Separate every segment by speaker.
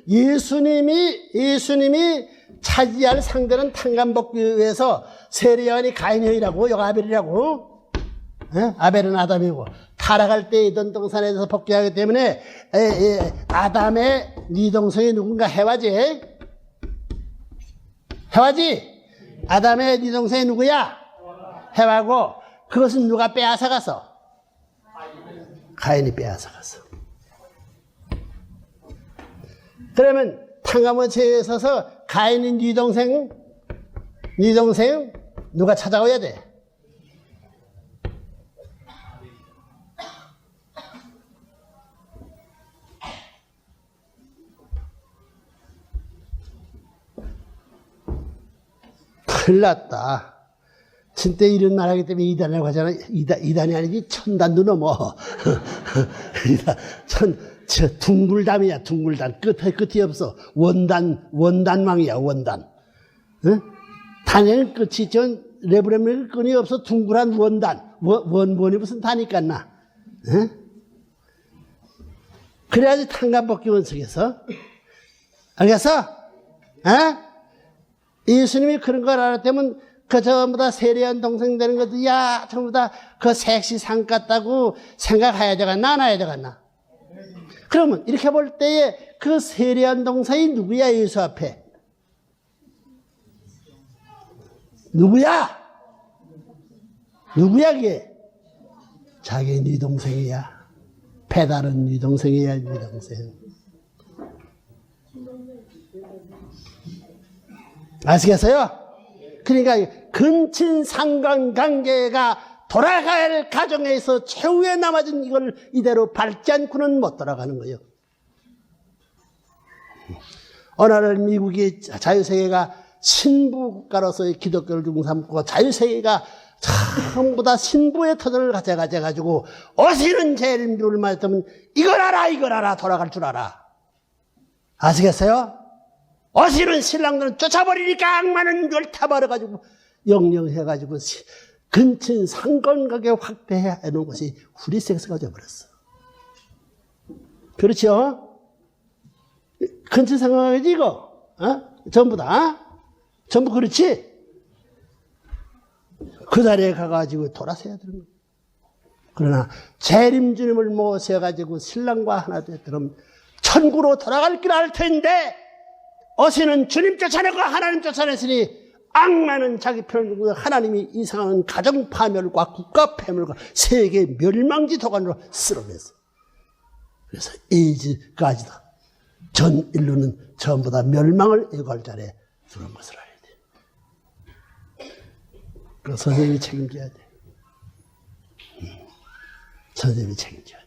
Speaker 1: 예수님이 차지할 상대는 탕감받기 위해서 세례요한이 가인이라고, 여가 아벨이라고. 아벨은 아담이고 타락할 때 이던 동산에 대해서 복귀하기 때문에 아담의 네 동생이 누군가 해와지. 아담의 네 동생이 누구야? 해와고 그것은 누가 빼앗아갔어? 가인이 빼앗아갔어. 그러면 탕감의 죄에 있어서 가인이 네 동생 누가 찾아와야 돼? 큰일 났다. 진짜 이런 말 하기 때문에 이단이라고 하잖아. 이단이 아니지 천단도 넘어. 둥굴담이야. 둥굴담. 끝이 없어. 원단왕이야. 원단. 응? 단에는 끝이 있죠. 레브레면 끈이 없어. 둥굴한 원단. 원본이 무슨 다니까 나. 응? 그래야지 탕감복귀 원석에서. 알겠어? 예수님이 그런 걸 알았다면 그 전부 다 세례한 동생 되는 것도 야 전부 다 그 색시 상 같다고 생각해야 되겠나 안 해야 되겠나? 그러면 이렇게 볼 때에 그 세례한 동생이 누구야? 예수 앞에 누구야 그게? 자기 네 동생이야. 배달은 네 동생이야. 네 동생. 아시겠어요? 그러니까 근친 상관관계가 돌아가야 할 가정에서 최후에 남아진 이걸 이대로 밟지 않고는 못 돌아가는 거예요. 어느 날 미국이 자유세계가 신부국가로서의 기독교를 중삼고 자유세계가 전부 다 신부의 터전을 가져가지고 어시는 재림주를 말했다면 이걸 알아 돌아갈 줄 알아. 아시겠어요? 어시는 신랑들은 쫓아버리니까 악마는 이걸 타버려가지고 영영해가지고 근친 상관관계 확대해 놓은 것이 후리섹스가 되어버렸어. 그렇죠? 근친 상관관계지 이거? 전부 다? 전부 그렇지? 그 자리에 가가지고 돌아서야 되는 거야. 그러나 재림주님을 모셔가지고 신랑과 하나 되도록 천국으로 돌아갈 길 알 텐데 어시는 주님 쫓아내고 하나님 쫓아냈으니 악마는 자기 편을 두고 하나님이 이상한 가정 파멸과 국가 파멸과 세계 멸망지 도가니로 쓸어냈어. 그래서 에이즈까지도 전 인류는 전부 다 멸망을 예고할 자리에 들어온 것을 알아야 돼. 그 선생님이 책임져야 돼. 선생님이 책임져야 돼.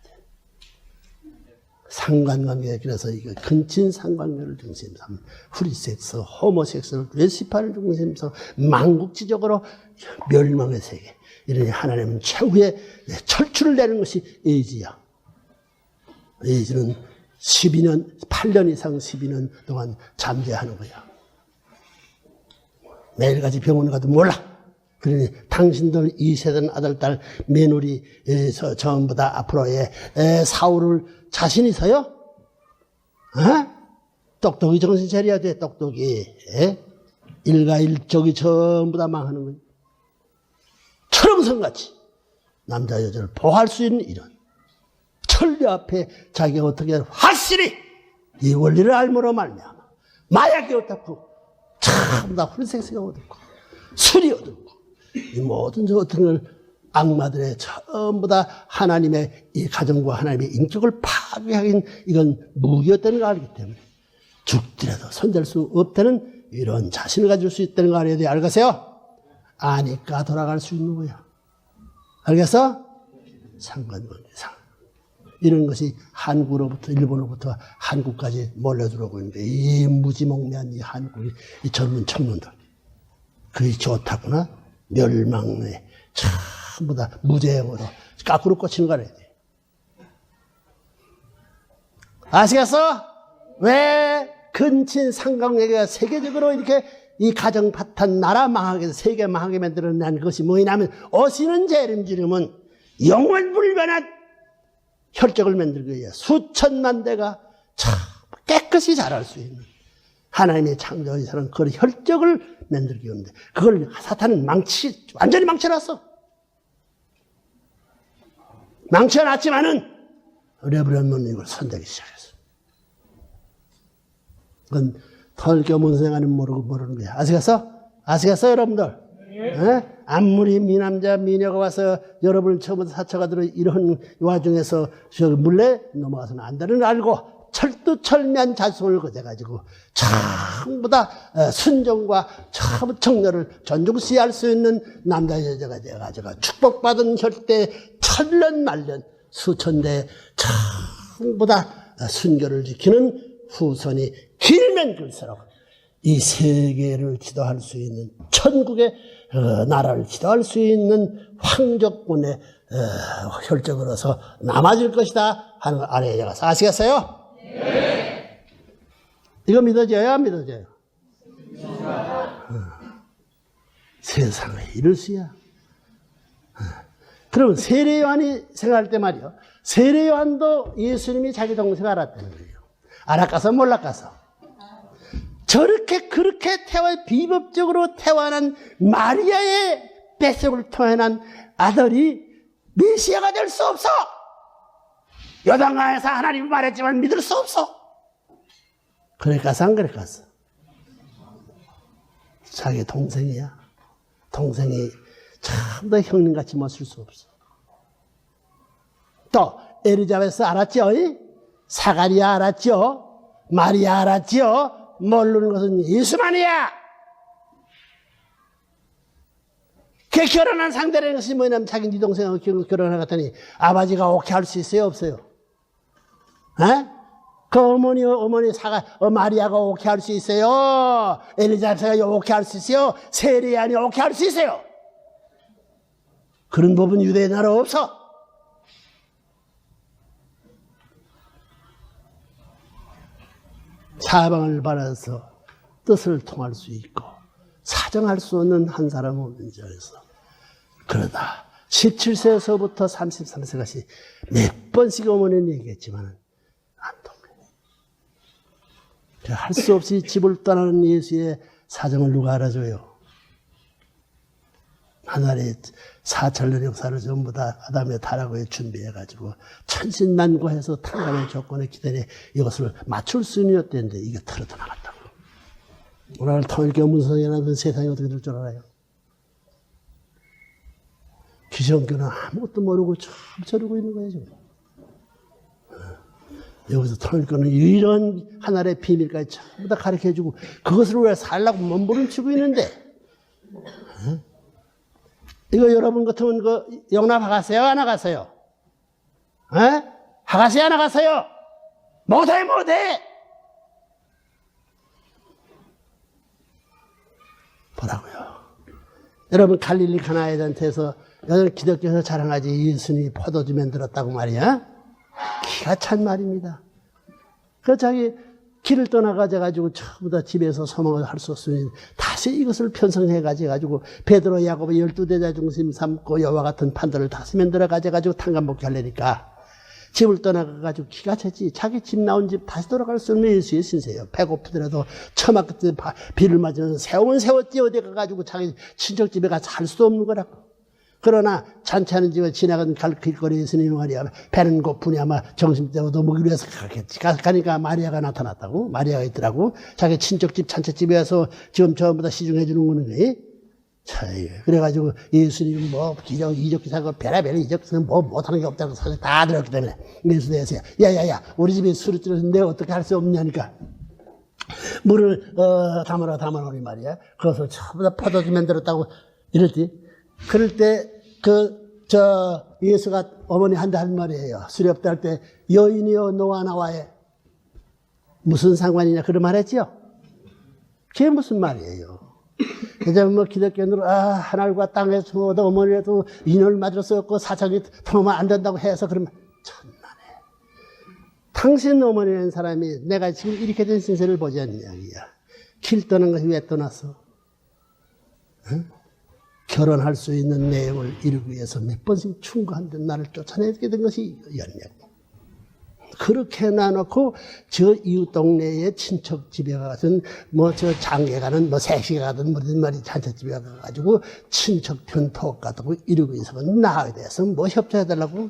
Speaker 1: 상관관계, 그래서 이거 근친 상관관계를 중심으로 삼는 프리섹스, 호모섹스를 레시파를 중심으로 삼는 망국지적으로 멸망의 세계. 이러니 하나님은 최후의 철출을 내는 것이 에이즈야. 에이즈는 8년 이상 12년 동안 잠재하는 거야. 매일같이 병원에 가도 몰라. 그러니 당신들 2세든 아들, 딸, 며느리에서 전부 다 앞으로의 사후를 자신 있어요? 똑똑이 정신 차려야 돼, 똑똑이. 일가일적이 전부 다 망하는 거예요. 철옹성같이 남자, 여자를 보호할 수 있는 이런 천리 앞에 자기가 어떻게 확실히 이 원리를 알므로 말미암아 마약이 어떻고 전부 다 훌생생이 어둡고 술이 어둡고 이 모든 저 어떤 걸 악마들의 전부 다 하나님의 이 가정과 하나님의 인격을 파괴하긴 이건 무기였다는 걸 알기 때문에 죽더라도 손댈 수 없다는 이런 자신을 가질 수 있다는 걸 알아야 돼요. 알겠어요? 아니까 돌아갈 수 있는 거야. 알겠어? 상관관계. 이런 것이 한국으로부터 일본으로부터 한국까지 몰려들어오고 있는데 이 무지몽매한 이 한국의 이 젊은 청년들 그게 좋다구나 멸망에 전부 다 무죄형으로 까꾸로 꽂히는 거 알아야 돼. 아시겠어? 왜 근친 상관관계가 세계적으로 이렇게 이 가정 파탄 나라 망하게 해서 세계 망하게 만들어낸 것이 뭐냐면 오시는 재림주님은 영원불변한 혈적을 만들기 위해 수천만 대가 참 깨끗이 깨끗이 자랄 수 있는 하나님의 창조에서는 그런 혈적을 만들기 위한데 그걸 사탄은 완전히 망쳐놨어. 망쳐놨지만은 어려버리면 이걸 손대기 시작했어. 그건 털겨문생하는 모르는 거야. 아시겠어 여러분들? 네? 아무리 미남자 미녀가 와서 여러분을 처음부터 사쳐가도록 이런 와중에서 저 물레 넘어가서는 안 되는 걸 알고 철두철미한 자성을 거둬가지고 전부 다 순종과 정렬을 존중시할 수 있는 남자 여자가 돼가지고 축복받은 혈대 천년 말년 수천 대 전부 다 순결을 지키는 후손이 길면 길수록 이 세계를 지도할 수 있는 천국의 나라를 지도할 수 있는 황족군의 혈적으로서 남아질 것이다 하는 걸 알아야 가서 아시겠어요? 네. 이거 믿어져요? 안 믿어져요? 세상에 이럴 수야. 그러면 세례요한이 생각할 때 말이요. 세례요한도 예수님이 자기 동생을 알았다는 거예요. 알아가서 몰라가서. 그렇게 비법적으로 태어난 마리아의 뱃속을 통한 아들이 메시아가 될 수 없어. 요단강에서 하나님이 말했지만 믿을 수 없어. 그래가서 안 그래가서. 자기 동생이야. 동생이 참 더 형님같이 멋을 수 없어. 또 엘리자베스 알았죠? 사가리아 알았죠? 마리아 알았죠? 모르는 것은 예수만이야. 그 결혼한 상대라는 것이 뭐냐면 자기 네 동생하고 결혼하겠다니 아버지가 오케이 할 수 있어요? 없어요? 그 어머니 마리아가 오케이 할 수 있어요? 엘리자베스가 오케이 할 수 있어요? 세례요한이 오케이 할 수 있어요? 그런 법은 유대 나라 없어. 사방을 바라서 뜻을 통할 수 있고 사정할 수 없는 한 사람은 없는 자에서 그러다 17세에서부터 33세까지 몇 번씩 어머니는 얘기했지만 안 통해. 할 수 없이 집을 떠나는 예수의 사정을 누가 알아줘요? 하나님의 사천년 역사를 전부 다 아담의 타락을 준비해가지고 천신난고해서 탕감의 조건에 기다려 이것을 맞출 수 있는 였대는데 이게 털어져 나갔다고. 오늘 통일교 문서에는 세상이 어떻게 될 줄 알아요? 기성교는 아무것도 모르고 참 저러고 있는 거예요 지금. 여기서 통일교는 이런 하나의 비밀까지 전부 다 가르쳐주고 그것을 왜 살라고 몸부림치고 있는데 이거 여러분 같으면 그 영납 하가세요? 안 하가세요? 하가세요? 안 하가세요? 못해! 보라고요. 여러분 갈릴리 가나에단테서 여러분 기독교에서 자랑하지 예수님이 포도주 만들었다고 말이야? 기가 찬 말입니다. 그 자기 길을 떠나가지고 전부 다 집에서 소망을 할 수 없으니 다시 이것을 편성해가지고 베드로 야고보 12대자 중심 삼고 여와 같은 판들을 다시 만들어가지고 탕감복게 하려니까 집을 떠나가지고 기가 찼지. 자기 집 나온 집 다시 돌아갈 수 없는 예수의 신세예요. 배고프더라도 처막 끝에 비를 맞으면서 세웠지 어디 가가지고 자기 친척집에 가서 살 수도 없는 거라고. 그러나 잔치하는 집에 지나가는 길거리에 예수님이 말이야 배는 고프니 아마 점심때도 먹기 위해서 가겠지. 가니까 마리아가 나타났다고. 마리아가 있더라고. 자기 친척집 잔치집에 와서 지금 전부 다 시중해 주는 거는 거예요. 그래가지고 예수님이 뭐 이적 기사고 별의별 이적 기사는 뭐 못하는 게 없다고 사실 다 들었기 때문에 예수님에서 야야야 우리 집에 술을 들었는데 어떻게 할 수 없냐니까 물을 담아놓으니 말이야. 그것을 전부 다 포도주 만들었다고 이랬지. 그럴 때 예수가 어머니한테 한 말이에요. 술이 없다 할 때 여인이여 너와 나와의 무슨 상관이냐 그런 말 했죠. 그게 무슨 말이에요. 이제 뭐 기독교인으로 하늘과 땅에서 모두 어머니라도 인을 맞을 수 없고 사정이 통하면 안 된다고 해서 그러면 천만에 당신 어머니라는 사람이 내가 지금 이렇게 된 신세를 보지 않느냐 이야. 길 떠난 것이 왜 떠났어? 응? 결혼할 수 있는 내용을 이루기 위해서 몇 번씩 충고한 듯 나를 쫓아내게 된 것이 연약. 그렇게 해놔놓고 저 이웃 동네에 친척 집에 가든 뭐 저 장에 가는 뭐 색시에 가든 무슨 말이 잔치 집에 가가지고 친척 편토 가지고 이러고 있으면 나에 대해서 뭐 협조해달라고?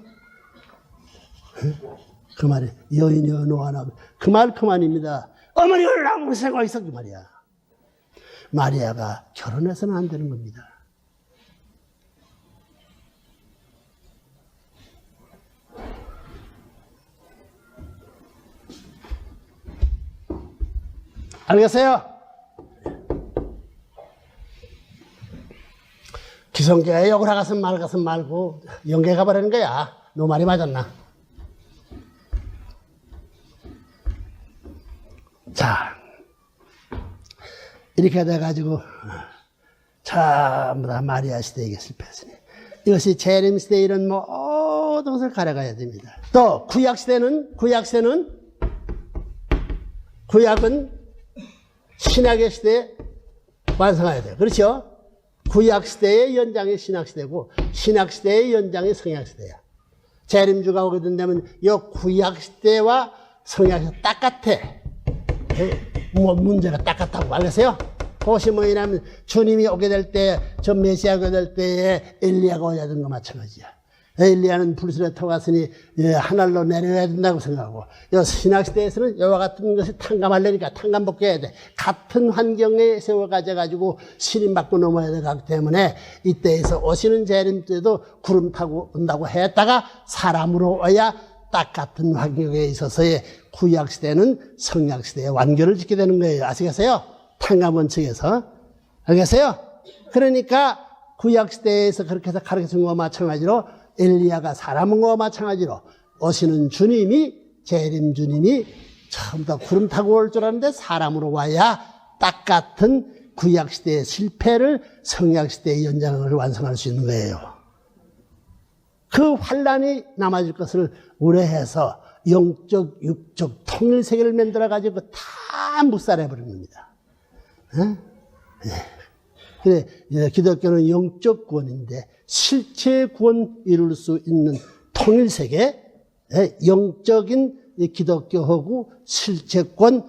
Speaker 1: 그 말이 여인이 어느 하나 그 말 그만입니다. 어머니를 아무 생각 있어 그 말이야. 마리아가 결혼해서는 안 되는 겁니다. 알겠어요? 기성교회 욕을 하가선 말가선 말고 영계 가버리는 거야. 너 말이 맞았나? 자, 이렇게 돼가지고 전부 다 마리아 시대에 실패했으니 이것이 재림 시대 이런 모든 것을 가려가야 됩니다. 또 구약 시대는 구약은 신약의 시대에 완성해야 돼요. 그렇죠? 구약 시대의 연장이 신약 시대고 신약 시대의 연장이 성약 시대야. 재림주가 오게 된다면 이 구약 시대와 성약 시대 똑같아. 뭐 문제가 똑같다고 알겠어요? 그것이 뭐냐면 주님이 오게 될 때, 저 메시아가 오게 될 때에 엘리야가 오야 되는 거 마찬가지야. 엘리야는 불술에 터갔으니 하늘로 내려야 된다고 생각하고 신학시대에서는 이와 같은 것이 탕감하려니까 탕감복귀해야 돼. 같은 환경에 세워가지고 신임받고 넘어야 되기 때문에 이때에서 오시는 재림 때도 구름 타고 온다고 했다가 사람으로 와야 딱 같은 환경에 있어서의 구약시대는 성약시대의 완결을 짓게 되는 거예요. 아시겠어요? 탕감 원칙에서. 알겠어요? 그러니까 구약시대에서 그렇게 해서 가르쳐준 것과 마찬가지로 엘리야가 사람은 것과 마찬가지로 오시는 주님이 재림 주님이 처음부터 구름 타고 올 줄 알았는데 사람으로 와야 딱 같은 구약시대의 실패를 성약시대의 연장을 완성할 수 있는 거예요. 그 환란이 남아질 것을 우려해서 영적, 육적 통일세계를 만들어가지고 다 묵살해버린 겁니다. 그래, 기독교는 영적 구원인데 실체 구원 이룰 수 있는 통일세계, 영적인 기독교하고 실체권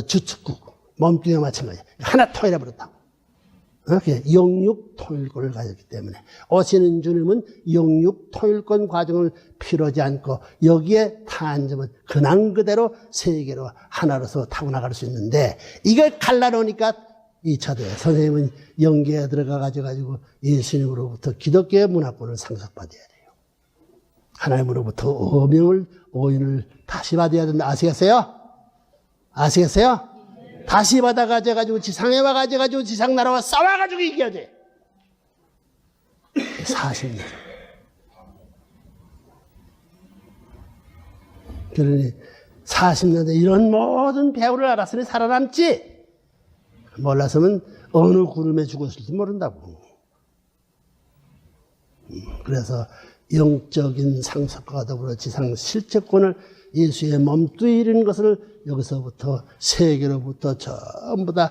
Speaker 1: 주축국, 몸뚱이와 마찬가지야. 하나 통일해버렸다고. 영육 통일권을 가졌기 때문에 오시는 주님은 영육 통일권 과정을 필요하지 않고 여기에 탄점은 근황 그대로 세계로 하나로서 타고 나갈 수 있는데 이걸 갈라놓으니까 2차대 선생님은 영계에 들어가가지고 예수님으로부터 기독교의 문화권을 상속받아야 돼요. 하나님으로부터 오인을 다시 받아야 된다. 아시겠어요? 아시겠어요? 다시 받아가지고 지상에 와가지고 지상 나라와 싸워가지고 이겨야 돼. 40년. 그러니 40년대 이런 모든 배우를 알았으니 살아남지. 몰랐으면 어느 구름에 죽었을지 모른다고. 그래서 영적인 상속과 더불어 지상 실체권을 예수의 몸뚱이 이런 것을 여기서부터 세계로부터 전부 다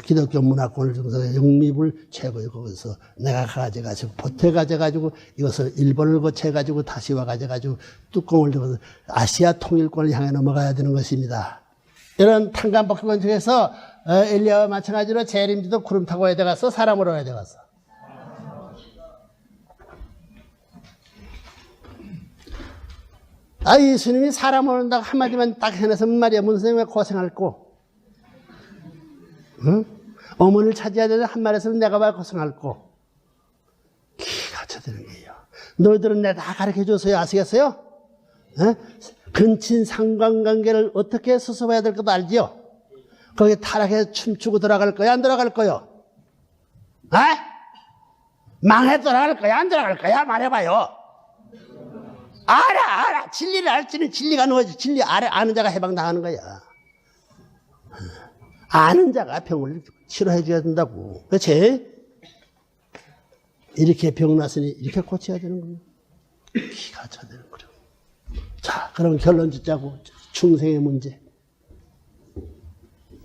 Speaker 1: 기독교 문화권을 중에서 영미불 최고의 거기서 내가 가져가지고 보태 가져가지고 이것을 일본을 거쳐가지고 다시 와가지고 뚜껑을 들어서 아시아 통일권을 향해 넘어가야 되는 것입니다. 이런 탕감복귀권 중에서 엘리야와 마찬가지로 재림지도 구름 타고 와야 돼갔어? 사람으로 와야 돼갔어? 예수님이 사람 오는다고 한마디만 딱 해내서면 말이야. 문선생님 왜 고생할 거? 응? 어머니를 찾아야 되는 한마디 했으면 내가 왜 고생할 거? 기가 차되는 거예요. 너희들은 내가 다 가르쳐줘서요. 아시겠어요? 근친 상관관계를 어떻게 수습해야 될 것도 알지요? 거기에 타락해서 춤추고 들어갈 거야? 안 들어갈 거요? 망해 들어갈 거야? 안 들어갈 거야? 말해봐요. 알아. 진리를 알지는 진리가 누워지. 진리 아는 자가 해방당하는 거야. 아는 자가 병을 치료해 줘야 된다고. 그렇지? 이렇게 병 났으니 이렇게 고쳐야 되는 거예요. 기가 차되는 거예요. 자, 그럼 결론 짓자고. 중생의 문제.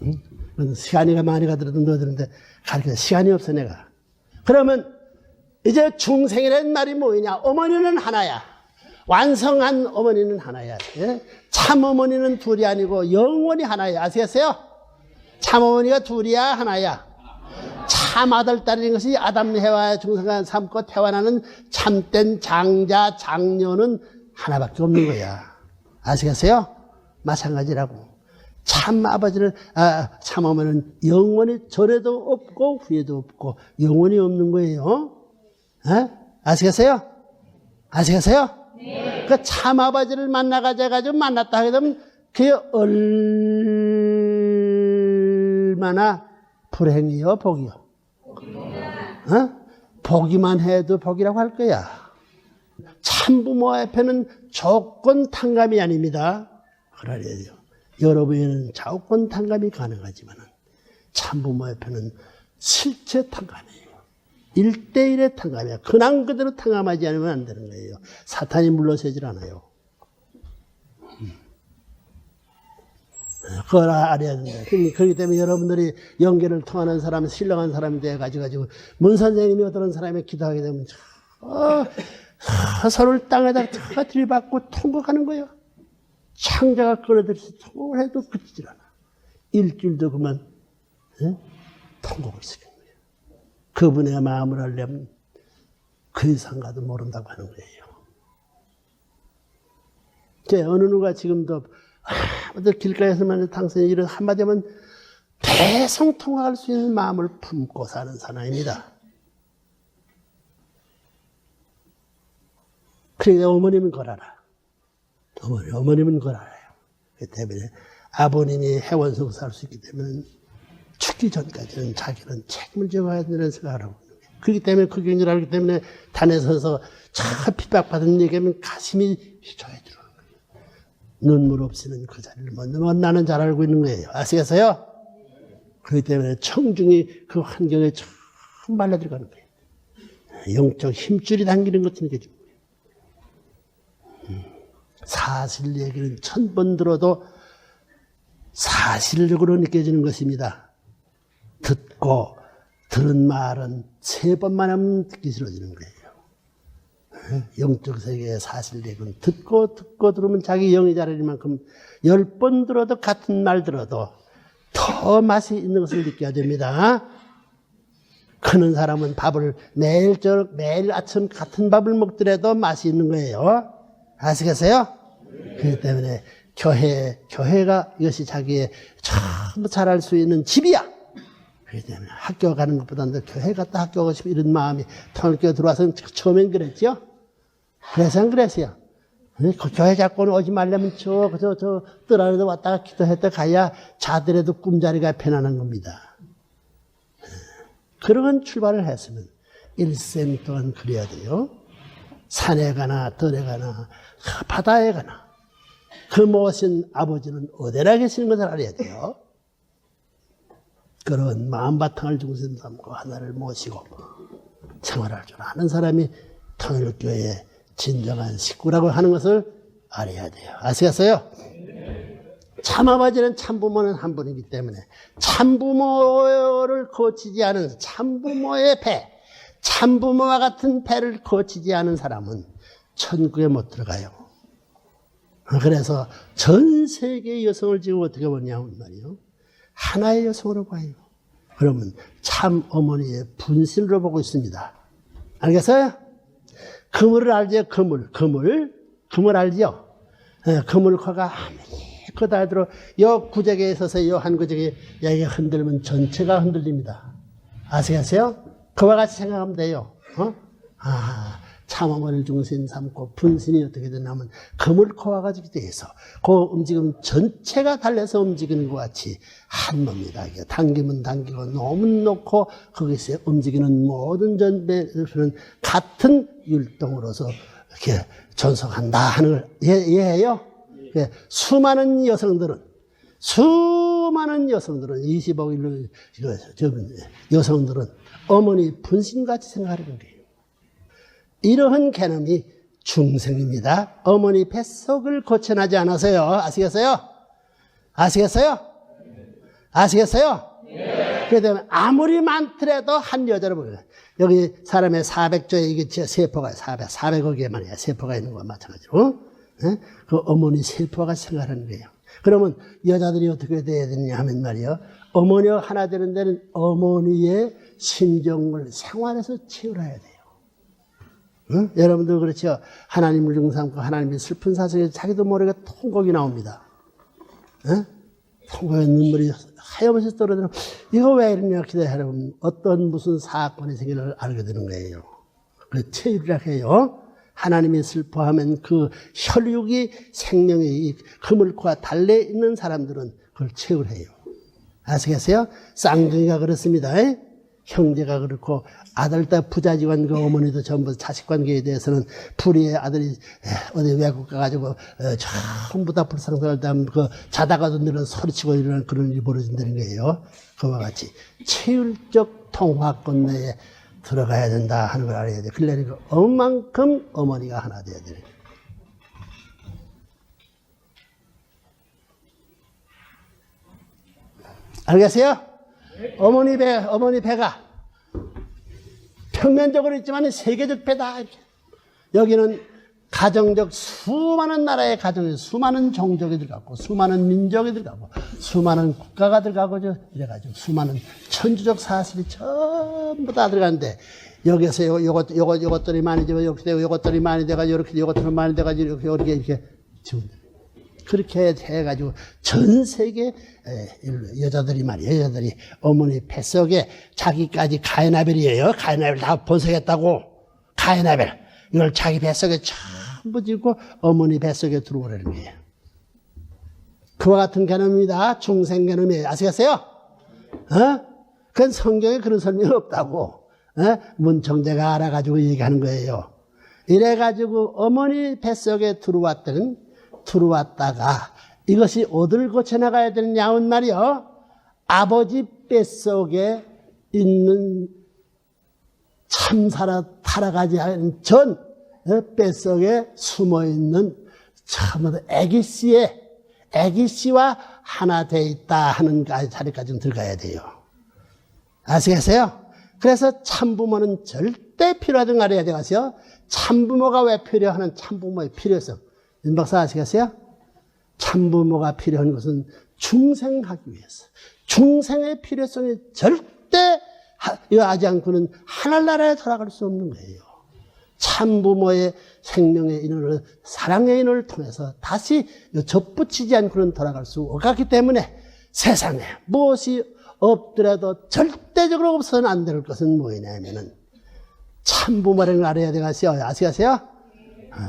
Speaker 1: 응? 시간이 많이 가더라도 너희들한테 가르쳐 시간이 없어 내가. 그러면 이제 중생이라는 말이 뭐냐? 어머니는 하나야. 완성한 어머니는 하나야. 예? 참 어머니는 둘이 아니고 영원히 하나야. 아시겠어요? 참 어머니가 둘이야, 하나야. 참 아들, 딸인 것이 아담, 해와의 중생을 삼고 태어나는 참된 장자, 장녀는 하나밖에 없는 거야. 아시겠어요? 마찬가지라고. 참 아버지는, 참 어머니는 영원히 전에도 없고 후에도 없고 영원히 없는 거예요. 에? 아시겠어요? 아시겠어요? 네. 그 참 아버지를 만나가지고 만났다 하게 되면 그게 얼마나 불행이요, 복이요? 보기만 해도 복이라고 할 거야. 참부모 앞에는 조건 탕감이 아닙니다. 그러려요. 여러분에는 조건 탕감이 가능하지만 참부모 앞에는 실체 탕감이에요. 1대1의 탕감이에요. 근황 그대로 탕감하지 않으면 안 되는 거예요. 사탄이 물러서질 않아요. 그걸 알아야 된다. 그렇기 때문에 여러분들이 연계를 통하는 사람, 신령한 사람이 돼가지고 문 선생님이 어떤 사람이 기도하게 되면 서로를 땅에다 들이받고 통곡하는 거예요. 창자가 끌어들여서 통곡을 해도 그치질 않아. 일주일도 그만 통곡을 시키는 거예요. 그분의 마음을 알려면 그 이상 가도 모른다고 하는 거예요. 어느 누가 지금도 길가에서만 당선이 이런 한마디면 대성통할 수 있는 마음을 품고 사는 사람입니다. 그러니까 어머님은 걸 알아. 어머님은 걸 알아요. 그렇기 때문에 아버님이 해원성 살 수 있기 때문에 죽기 전까지는 자기는 책임을 져야 된다는 생각을 하고 있는 거예요. 그렇기 때문에 그 경지를 알기 때문에 단에 서서 참 핍박받은 얘기하면 가슴이 휘저어야 들어오는 거예요. 눈물 없이는 그 자리를 못 나는 잘 알고 있는 거예요. 아시겠어요? 그렇기 때문에 청중이 그 환경에 참 말려 들어가는 거예요. 영적 힘줄이 당기는 것처럼 느껴지는 거예요. 사실 얘기는 1000번 들어도 사실적으로 느껴지는 것입니다. 듣고 들은 말은 3번만 하면 듣기 싫어지는 거예요. 영적 세계의 사실 얘기는 듣고 들으면 자기 영이 자라는 만큼 10번 들어도 같은 말 들어도 더 맛이 있는 것을 느껴야 됩니다. 크는 사람은 밥을 매일 아침 같은 밥을 먹더라도 맛이 있는 거예요. 아시겠어요? 그렇기 때문에 교회가 이것이 자기의 전부 잘할 수 있는 집이야. 그렇기 때문에 학교 가는 것보다는 교회 갔다 학교 가고 싶은 이런 마음이 통을 끼어 들어와서 처음엔 그랬죠. 그래서 그랬어요. 교회 자꾸 오지 말려면 저 뜰 안에도 왔다가 기도했다 가야 자들에도 꿈자리가 편안한 겁니다. 그런 출발을 했으면 일생 동안 그래야 돼요. 산에 가나 들에 가나 바다에 가나 그 모신 아버지는 어디나 계시는 것을 알아야 돼요. 그런 마음 바탕을 중심 삼고 하나를 모시고 생활할 줄 아는 사람이 통일교회의 진정한 식구라고 하는 것을 알아야 돼요. 아시겠어요? 참아버지는 참부모는 한 분이기 때문에 참부모를 거치지 않은 참부모의 배, 참부모와 같은 배를 거치지 않은 사람은 천국에 못 들어가요. 그래서 전 세계의 여성을 지금 어떻게 보냐면 말이요. 하나의 여성으로 봐요. 그러면 참 어머니의 분신으로 보고 있습니다. 알겠어요? 그물을 알죠? 그물 알죠? 그물코가 아무리 거다 들어 요 구적에 있어서 요 한 구적에 여기가 흔들면 전체가 흔들립니다. 아시겠어요? 그와 같이 생각하면 돼요. 참 어머니를 중심 삼고 분신이 어떻게 되냐면 그물코와 가지고 돼서 그 움직임 전체가 달려서 움직이는 것 같이 한 놈이다. 당기면 당기고 놓으면 놓고 거기서 움직이는 모든 전배는 같은 율동으로서 이렇게 전속한다 하는 걸 이해해요? 수많은 여성들은 25일 여성들은 어머니 분신같이 생각하는 거예요. 이러한 개념이 중생입니다. 어머니 뱃속을 거쳐나지 않아서요. 아시겠어요? 아시겠어요? 아시겠어요? 그렇기 때문에 아무리 많더라도 한 여자를 보여요. 여기 사람의 400조에 이게 세포가 400억 개만 해야 세포가 있는 거와 마찬가지로. 그 어머니 세포가 생활하는 거예요. 그러면 여자들이 어떻게 돼야 되느냐 하면 말이요. 어머니가 하나 되는 데는 어머니의 심정을 생활에서 채울해야 돼요. 응? 여러분들 그렇죠? 하나님을 중삼고 하나님의 슬픈 사정에 자기도 모르게 통곡이 나옵니다. 응? 통곡에 눈물이 하염없이 떨어지는 이거 왜 이러냐 기대하려면 어떤 무슨 사건이 생기를 알게 되는 거예요. 그래서 채울이라 해요. 하나님이 슬퍼하면 그 혈육이 생명의 그물과 달래 있는 사람들은 그걸 채울해요. 아시겠어요? 쌍둥이가 그렇습니다. 형제가 그렇고 아들, 딸 부자지간 그 어머니도 전부 자식 관계에 대해서는 불의의 아들이 어디 외국 가가지고 전부 다 불상사를 다음 그 자다가도 늘어 소리치고 이러는 그런 일이 벌어진다는 거예요. 그와 같이 체율적 통화권 내에 들어가야 된다 하는 걸 알아야 돼. 그러니까 얼만큼 어머니가 하나 돼야 되는 거예요. 알겠어요? 어머니 배가 평면적으로 있지만 세계적 배다. 여기는 가정적 수많은 나라의 가정에 수많은 종족이 들어가고 수많은 민족이 들어가고 수많은 국가가 들어가고 이래가지고 수많은 천주적 사실이 전부 다 들어가는데 여기서 요것들이 많이 되고 이렇게 되고 요것들이 많이 돼가지고 이렇게 요것들이 많이 돼가지고 이렇게 지금 그렇게 해가지고 전 세계 여자들이 말이에요. 여자들이 어머니 뱃속에 자기까지 가인아벨이에요. 가인아벨 다 번성했다고. 가인아벨 이걸 자기 뱃속에 전부 짓고 어머니 뱃속에 들어오라는 거예요. 그와 같은 개념입니다. 중생 개념이에요. 아시겠어요? 그건 성경에 그런 설명이 없다고. 문청재가 알아가지고 얘기하는 거예요. 이래가지고 어머니 뱃속에 들어왔다가 이것이 어디를 거쳐나가야 되느냐 하면 말이요. 아버지 뱃속에 있는 참사라 타락하지 않은 전 뱃속에 숨어있는 참으로 애기씨와 하나 돼 있다 하는 자리까지 들어가야 돼요. 아시겠어요? 그래서 참부모는 절대 필요하다는 걸 알아야 되겠어요. 참부모가 왜 필요하는 참부모의 필요성. 윤 박사 아시겠어요? 참부모가 필요한 것은 중생하기 위해서. 중생의 필요성이 절대 하지 않고는 하늘나라에 돌아갈 수 없는 거예요. 참부모의 생명의 인연을, 사랑의 인연을 통해서 다시 접붙이지 않고는 돌아갈 수 없기 때문에 세상에 무엇이 없더라도 절대적으로 없어서는 안 될 것은 뭐냐면은 참부모를 알아야 되겠어요. 아시겠어요?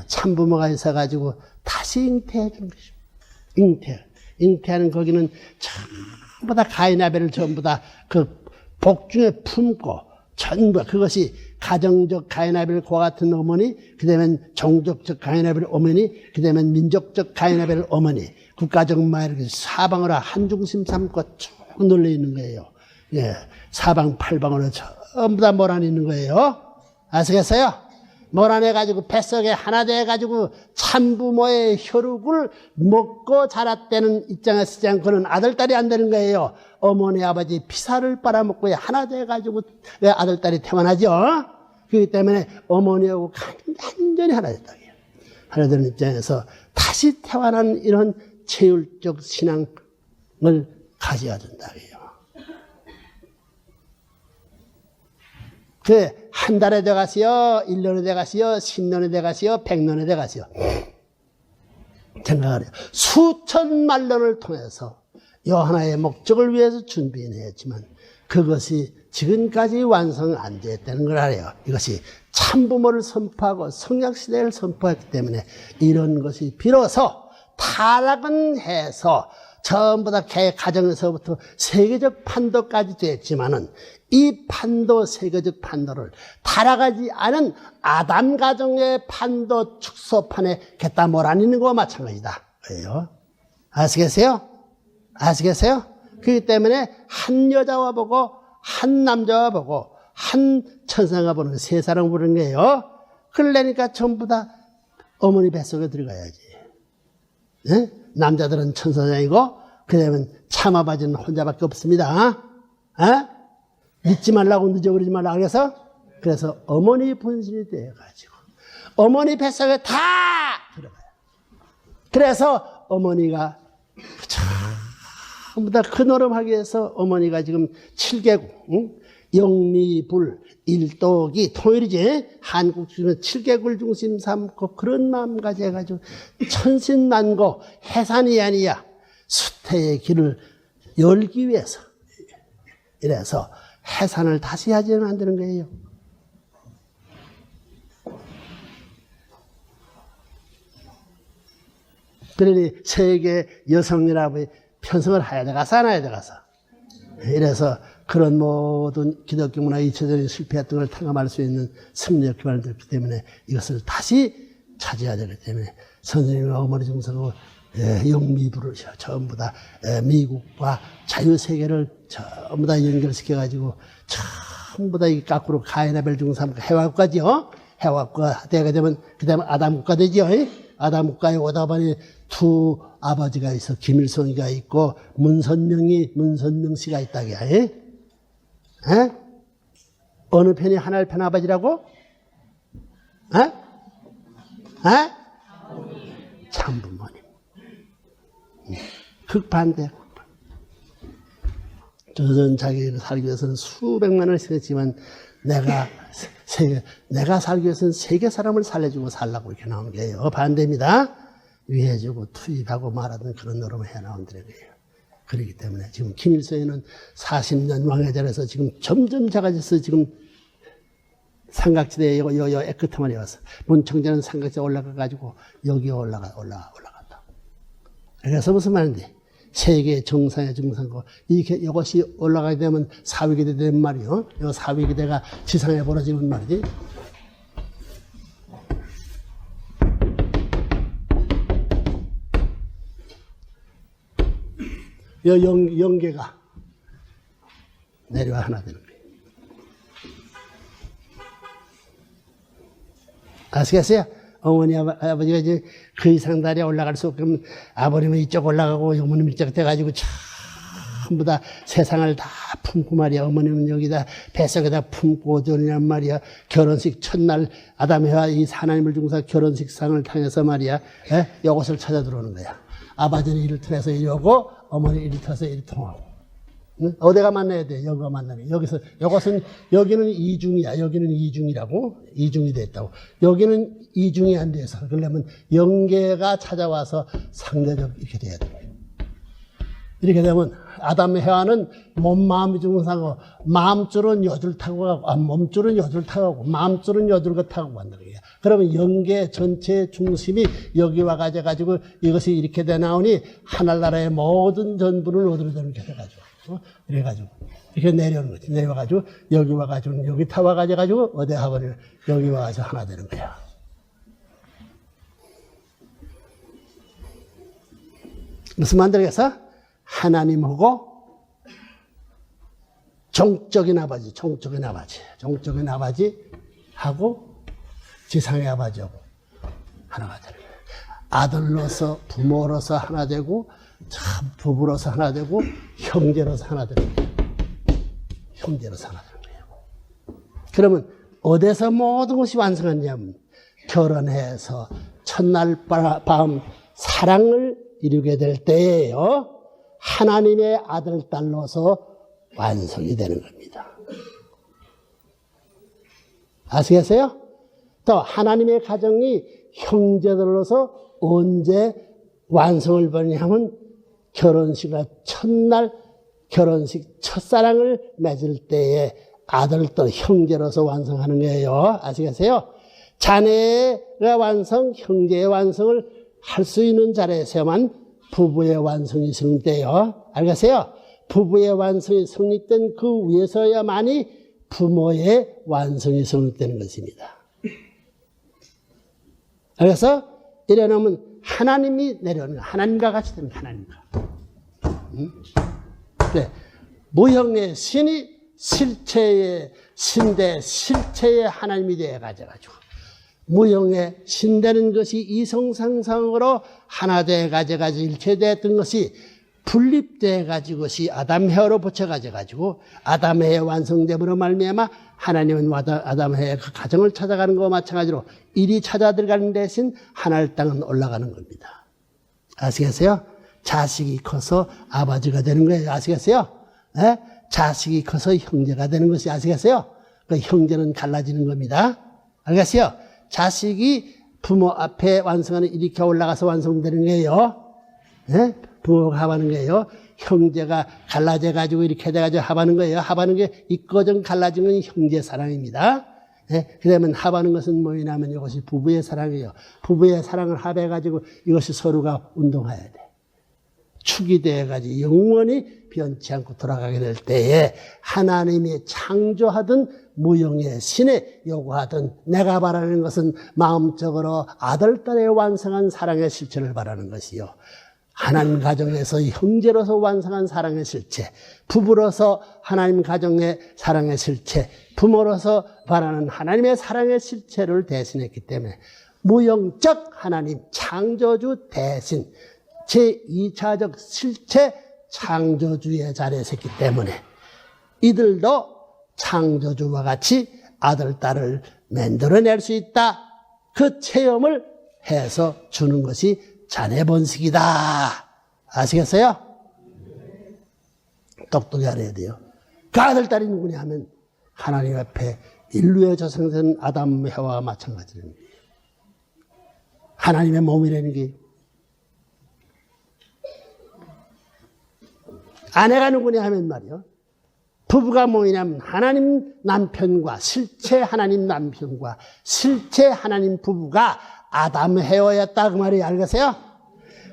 Speaker 1: 참부모가 있어가지고 다시 잉태해 준 것입니다. 잉태하는 거기는 전부 다 가인아벨을 전부 다 그 복중에 품고 전부 그것이 가정적 가인아벨과 같은 어머니, 그 다음에 종족적 가인아벨 어머니, 그 다음에 민족적 가인아벨 어머니, 국가적 마을 사방으로 한 중심 삼고 쭉 널려 있는 거예요. 예, 사방 팔방으로 전부 다 몰아내 있는 거예요. 아시겠어요? 몰아내가지고 뱃속에 하나 돼가지고 참부모의 혈육을 먹고 자랐다는 입장에 쓰지 않고는 아들딸이 안 되는 거예요. 어머니 아버지 피살을 빨아먹고 하나 돼가지고 아들딸이 태어나죠. 그렇기 때문에 어머니하고 완전히 하나 됐다. 하나 되는 입장에서 다시 태어난 이런 체율적 신앙을 가져야 된다. 한 달에 돼가시오, 1년에 돼가시오, 10년에 돼가시오, 100년에 돼가시오. 생각을 해요. 수천만 년을 통해서 이 하나의 목적을 위해서 준비는 했지만 그것이 지금까지 완성 안 됐다는 걸 알아요. 이것이 참부모를 선포하고 성약시대를 선포했기 때문에 이런 것이 비로소 타락은 해서 전부 다 가정에서부터 세계적 판도까지 됐지만은 이 판도, 세계적 판도를 타락하지 않은 아담 가정의 판도 축소판에 갖다 몰아넣는 것과 마찬가지다. 왜요? 아시겠어요? 아시겠어요? 그렇기 때문에 한 여자와 보고, 한 남자와 보고, 한 천사가 보는 세 사람 보는 거예요. 그러려니까 전부 다 어머니 뱃속에 들어가야지. 네? 남자들은 천사장이고, 그 다음에 참아바지는 혼자밖에 없습니다. 믿지 말라고 늦어버리지 말라고 그래서 어머니 분신이 돼가지고 어머니 뱃속에 다 들어가요. 그래서 어머니가 전부 다 근오름하기 위해서 어머니가 지금 7개국, 영미불, 일독이 통일이지. 한국 중에 7개국을 중심 삼고 그런 마음 가져가지고 천신만고 해산이 아니야. 수태의 길을 열기 위해서. 이래서 해산을 다시 하지는 안 되는 거예요. 그러니 세계 여성이라고 편성을 해야 돼가서 안 해야 돼가서. 이래서 그런 모든 기독교 문화 잊혀져서 실패했던 걸 탕감할 수 있는 승리적 기반이 됐기 때문에 이것을 다시 차지해야 되기 때문에 선생님과 어머니 중에서 영미부를 전부 다 미국과 자유세계를 전부 다 연결시켜가지고 전부 다 이 거꾸로 가인아벨 중삼 해화국가죠. 해화국가 되게 되면 그 다음에 아담국가 되죠. 아담국가에 오다 보니 두 아버지가 있어. 김일성이가 있고 문선명 씨가 있다게. 어느 편이 하나의 편 아버지라고? 참부모님. 극반대. 저는 자기를 살기 위해서는 수백만 원을 쓰겠지만 내가 살기 위해서는 세계 사람을 살려주고 살라고 이렇게 나오는 거예요. 반대입니다. 위해주고 투입하고 말하는 그런 노름을 해나온 거예요. 그렇기 때문에 지금 김일성에는 40년 왕회전에서 지금 점점 작아져서 지금 삼각지대에 요 애끝머리에 와서 문청재는 삼각지대 올라가가지고 여기 올라간다. 그래서 무슨 말인데 세계 정상의 정상고 이것이 올라가게 되면 사위기대 되는 말이요. 이 사위기대가 지상에 벌어지는 말이지. 영계가 내려와 하나 되는 거예요. 아시겠어요? 어머니, 아버지가 이제 그 이상 다리에 올라갈 수 없으면 아버님은 이쪽 올라가고 어머님은 이쪽 돼가지고 전부 다 세상을 다 품고 말이야. 어머님은 여기다 뱃속에다 품고 저러냔 말이야. 결혼식 첫날 아담과 이 하나님을 중사 결혼식상을 당해서 말이야. 이것을 찾아 들어오는 거야. 아버지는 이를 통해서 이리 오고 어머니 이를 통해서 이리 통하고. 응? 어디가 만나야 돼? 여기가 만나면. 여기는 이중이야. 여기는 이중이라고. 이중이 됐다고. 여기는 이중이 안 돼서. 그러려면 영계가 찾아와서 상대적 이렇게 돼야 돼. 이렇게 되면 아담 해와는 몸, 마음이 중상하고 마음줄은 여줄 타고 가고, 몸줄은 여줄 타고 가고, 마음줄은 여줄 거 타고 간다. 그러면 영계 전체의 중심이 여기 와가지고 이것이 이렇게 돼 나오니 하늘나라의 모든 전부는 어디로 되는 게 돼가지고. 이래가지고 이렇게 내려오는 거지. 내려와가지고 여기 와가지고 여기 타 와가지고 어디 하버리면 여기 와서 하나 되는 거야. 무슨 말들겠어? 하나님하고 종적인 아버지하고 지상의 아버지하고 하나가 되는 거야. 아들로서 부모로서 하나 되고 참 부부로서 하나 되고 형제로서 하나 되는 거예요. 형제로서 하나 되는 거예요. 그러면 어디서 모든 것이 완성하냐면 결혼해서 첫날 밤 사랑을 이루게 될 때에요. 하나님의 아들, 딸로서 완성이 되는 겁니다. 아시겠어요? 또 하나님의 가정이 형제들로서 언제 완성을 보냐면 결혼식과 첫날 결혼식 첫사랑을 맺을 때에 아들도 형제로서 완성하는 거예요. 아시겠어요? 자네가 완성, 형제의 완성을 할 수 있는 자리에서만 부부의 완성이 성립돼요. 알겠어요? 부부의 완성이 성립된 그 위에서야만이 부모의 완성이 성립되는 것입니다. 그래서 이래놓으면 하나님이 내려오는 거예요. 하나님과 같이 되는 하나님과. 그래. 무형의 신이 실체의 신대, 실체의 하나님이 되어가지고 무형의 신되는 것이 이성상상으로 하나 되어가지고 일체되었던 것이 분립돼 가지고시 아담 헤어로 붙여가지고 아담 헤어 완성됨으로 말미암아 하나님은 아담 헤어 그 가정을 찾아가는 것과 마찬가지로 이리 찾아 들어가는 대신 하늘 땅은 올라가는 겁니다. 아시겠어요? 자식이 커서 아버지가 되는 거예요. 아시겠어요? 네? 자식이 커서 형제가 되는 것이 아시겠어요? 그 형제는 갈라지는 겁니다. 알겠어요? 자식이 부모 앞에 완성하는 이렇게 올라가서 완성되는 거예요. 네? 부모가 합하는 거예요. 형제가 갈라져가지고 이렇게 돼가지고 합하는 거예요. 합하는 게 이거전 갈라진 건 형제 사랑입니다. 네? 그러면 합하는 것은 뭐냐면 이것이 부부의 사랑이에요. 부부의 사랑을 합해가지고 이것이 서로가 운동해야 돼. 축이 돼가지고 영원히 변치 않고 돌아가게 될 때에 하나님이 창조하던 무형의 신에 요구하던 내가 바라는 것은 마음적으로 아들, 딸의 완성한 사랑의 실체를 바라는 것이요. 하나님 가정에서 형제로서 완성한 사랑의 실체, 부부로서 하나님 가정의 사랑의 실체, 부모로서 바라는 하나님의 사랑의 실체를 대신했기 때문에 무형적 하나님 창조주 대신 제2차적 실체 창조주의 자리에 섰기 때문에 이들도 창조주와 같이 아들, 딸을 만들어낼 수 있다. 그 체험을 해서 주는 것이 자네 번식이다. 아시겠어요? 똑똑히 알아야 돼요. 그 아들, 딸이 누구냐 하면 하나님 앞에 인류의 조상된 아담, 해와와 마찬가지라는 거예요. 하나님의 몸이라는 게 아내가 누구냐 하면 말이요. 부부가 뭐냐면 하나님 남편과 실체 하나님 남편과 실체 하나님 부부가 아담 해와였다 그 말이에요. 알겠어요?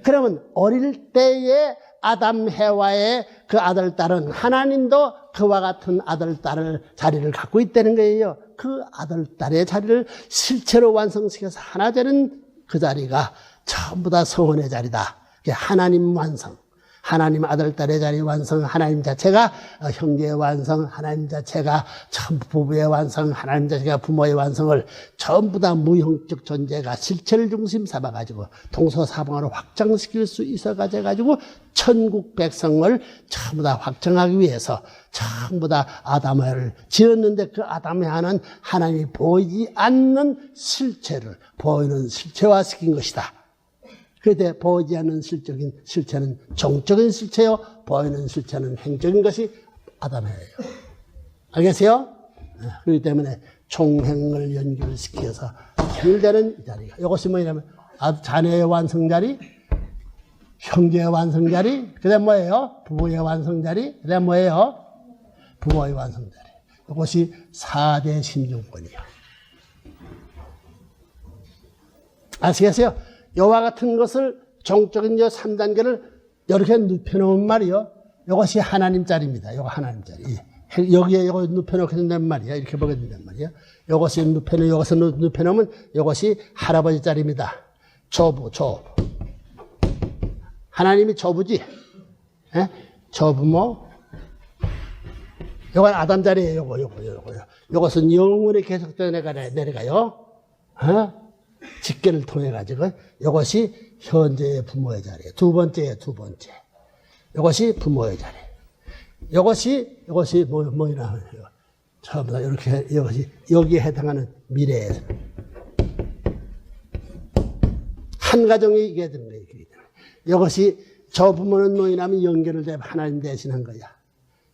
Speaker 1: 그러면 어릴 때의 아담 해와의 그 아들 딸은 하나님도 그와 같은 아들 딸을 자리를 갖고 있다는 거예요. 그 아들 딸의 자리를 실체로 완성시켜서 하나 되는 그 자리가 전부 다 성원의 자리다. 하나님 완성. 하나님 아들, 딸의 자리 완성, 하나님 자체가 형제의 완성, 하나님 자체가 전부 부부의 완성, 하나님 자체가 부모의 완성을 전부 다 무형적 존재가 실체를 중심 삼아가지고 동서사방으로 확장시킬 수 있어가지고 천국 백성을 전부 다 확장하기 위해서 전부 다 아담을 지었는데 그 아담에는 하나님이 보이지 않는 실체를 보이는 실체화시킨 것이다. 그런데 보이지 않는 실체는 정적인 실체요. 보이는 실체는 행적인 것이 아담이에요. 알겠어요? 그렇기 때문에 총행을 연결시켜서 통일되는 이 자리가. 이것이 뭐냐면 자녀의 완성자리, 형제의 완성자리, 그 다음 뭐예요? 부부의 완성자리, 그 다음 뭐예요? 부모의 완성자리. 이것이 4대 신중권이에요. 아시겠어요? 이와 같은 것을 정적인 3단계를 이렇게 눕혀놓은 말이요. 이것이 하나님 자리입니다. 이거 하나님 자리. 여기에 이거 눕혀놓게 된단 말이야. 이렇게 보게 된단 말이야. 이것이 눕혀놓으면 이것이 할아버지 자리입니다. 조부. 하나님이 조부지. 예? 조부모. 이건 아담 자리예요. 이것은 영원히 계속 내려가요. 직계를 통해 가지고 이것이 현재의 부모의 자리예요. 두 번째. 이것이 부모의 자리. 이것이 뭐냐 하면요. 전부 다 이렇게 이것이 여기에 해당하는 미래에서 한 가정이 이게 되는 거예요. 이것이 저 부모는 노인하면 연결을 돼 하나님 대신한 거야.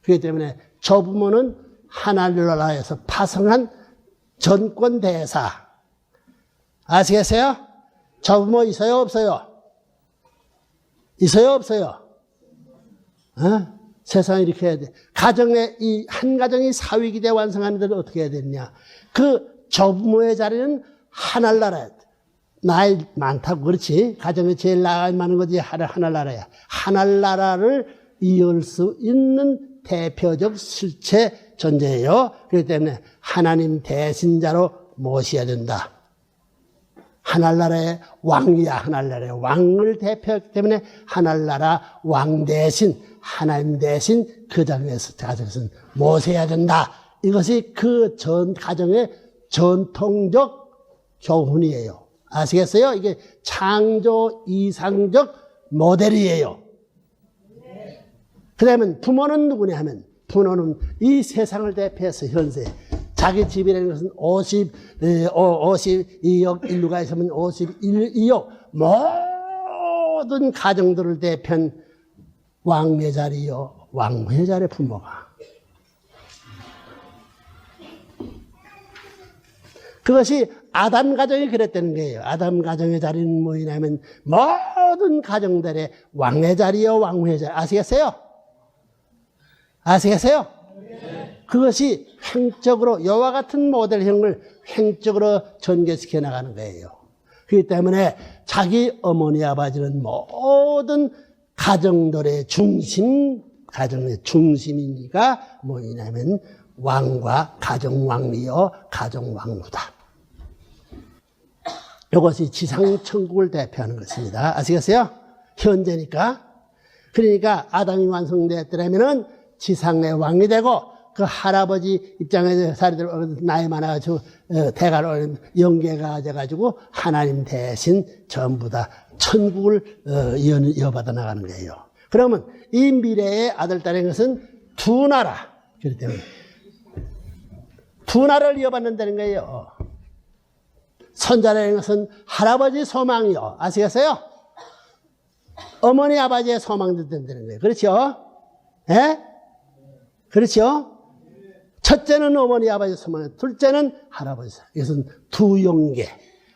Speaker 1: 그렇기 때문에 저 부모는 하나님나라에서 파송한 전권 대사. 아시겠어요? 저 부모 있어요, 없어요? 있어요, 없어요? 세상에 이렇게 해야 돼. 이 한 가정이 사위기 대 완성하는 데는 어떻게 해야 되느냐? 그 저 부모의 자리는 하늘나라야. 나이 많다고 그렇지. 가정에 제일 나이 많은 거지 하늘나라야. 하늘나라를 이을 수 있는 대표적 실체 존재예요. 그렇기 때문에 하나님 대신자로 모셔야 된다. 하늘나라의 왕이야. 하늘나라의 왕을 대표하기 때문에 하늘나라 왕 대신 하나님 대신 그 자리에서 가정에서는 모셔야 된다. 이것이 그 가정의 전통적 교훈이에요. 아시겠어요? 이게 창조 이상적 모델이에요. 그다음에 부모는 누구냐 하면 부모는 이 세상을 대표해서 현세 자기 집이라는 것은 52억 인류가 있으면 51억 모든 가정들을 대표한 왕매자리요 왕매자리 부모가 그것이 아담 가정이 그랬다는 거예요. 아담 가정의 자리는 뭐냐면 모든 가정들의 왕의 자리요 왕의 자리 아시겠어요? 아시겠어요? 네. 그것이 횡적으로 이와 같은 모델형을 횡적으로 전개시켜 나가는 거예요. 그렇기 때문에 자기 어머니 아버지는 모든 가정들의 중심, 가정의 중심이니까 뭐냐면 왕과 가정왕이요 가정왕후다. 이것이 지상천국을 대표하는 것입니다. 아시겠어요? 현재니까. 그러니까 아담이 완성되었더라면은 지상의 왕이 되고 그 할아버지 입장에서 사람들 나이 많아가지고 대가를 영계가 돼가지고 하나님 대신 전부 다 천국을 이어받아 나가는 거예요. 그러면 이 미래의 아들, 딸인 것은 두 나라. 그렇기 때문에 두 나라를 이어받는다는 거예요. 선자라는 것은 할아버지 소망이요. 아시겠어요? 어머니 아버지의 소망도 된다는 거예요. 그렇죠? 예? 그렇죠? 첫째는 어머니 아버지 소망, 둘째는 할아버지 소망. 이것은 두 영계,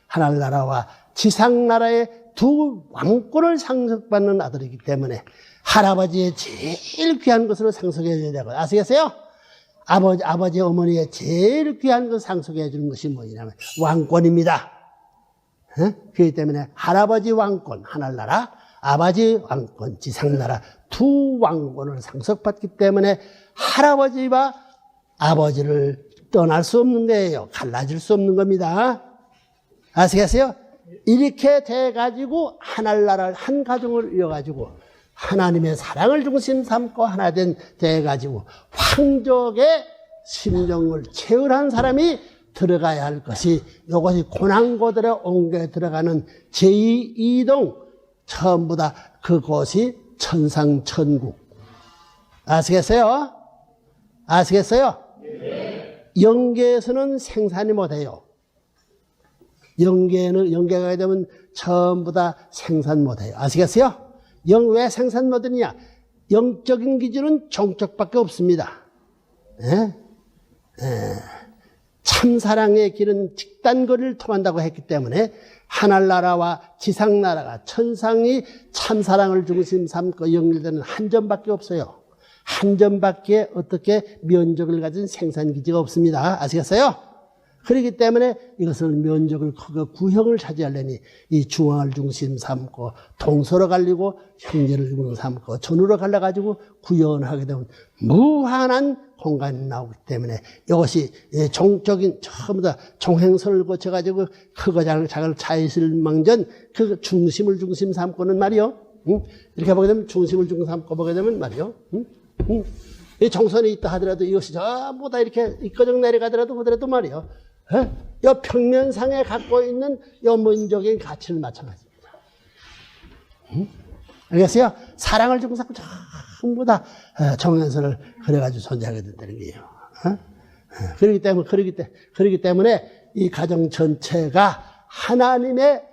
Speaker 1: 하늘나라와 지상나라의 두 왕권을 상속받는 아들이기 때문에 할아버지의 제일 귀한 것으로 상속해줘야 되고 아시겠어요? 아버지, 어머니의 제일 귀한 것 상속해 주는 것이 뭐냐면 왕권입니다. 그렇기 때문에 할아버지 왕권, 하늘나라, 아버지 왕권, 지상나라 두 왕권을 상속받기 때문에 할아버지와 아버지를 떠날 수 없는 거예요. 갈라질 수 없는 겁니다. 아시겠어요? 이렇게 돼가지고 하늘나라를 한 가정을 이어가지고 하나님의 사랑을 중심 삼고 하나 돼가지고 황족의 심정을 체험한 사람이 들어가야 할 것이 이것이 고난고들에 옮겨 들어가는 제2이동 전부 다 그곳이 천상천국. 아시겠어요? 아시겠어요? 네. 영계에서는 생산이 못해요. 영계가 되면 전부 다 생산 못해요. 아시겠어요? 왜 생산 못하느냐? 영적인 기준은 종적밖에 없습니다. 참사랑의 길은 직단거리를 통한다고 했기 때문에 하늘나라와 지상나라가 천상이 참사랑을 중심 삼고 연결되는 한 점밖에 없어요. 한 점밖에 어떻게 면적을 가진 생산기지가 없습니다. 아시겠어요? 그렇기 때문에 이것을 면적을 크고 구형을 차지하려니 이 중앙을 중심 삼고 동서로 갈리고 형제를 중심 삼고 전으로 갈라가지고 구현하게 되면 무한한 공간이 나오기 때문에 이것이 종적인 처음부터 종행선을 거쳐가지고 크고 작은 차이실망전 그 중심을 중심 삼고는 말이요. 이렇게 보게 되면 중심을 중심 삼고 보게 되면 말이요. 이 종선이 있다 하더라도 이것이 전부 다 이렇게 이끌어 내려가더라도 그더라도 말이요. 이 평면상에 갖고 있는 이 문적인 가치를 마찬가지입니다. 알겠어요? 사랑을 주고 자꾸 전부 다 정연선을 그래가지고 존재하게 된다는 거예요. 그렇기 때문에 이 가정 전체가 하나님의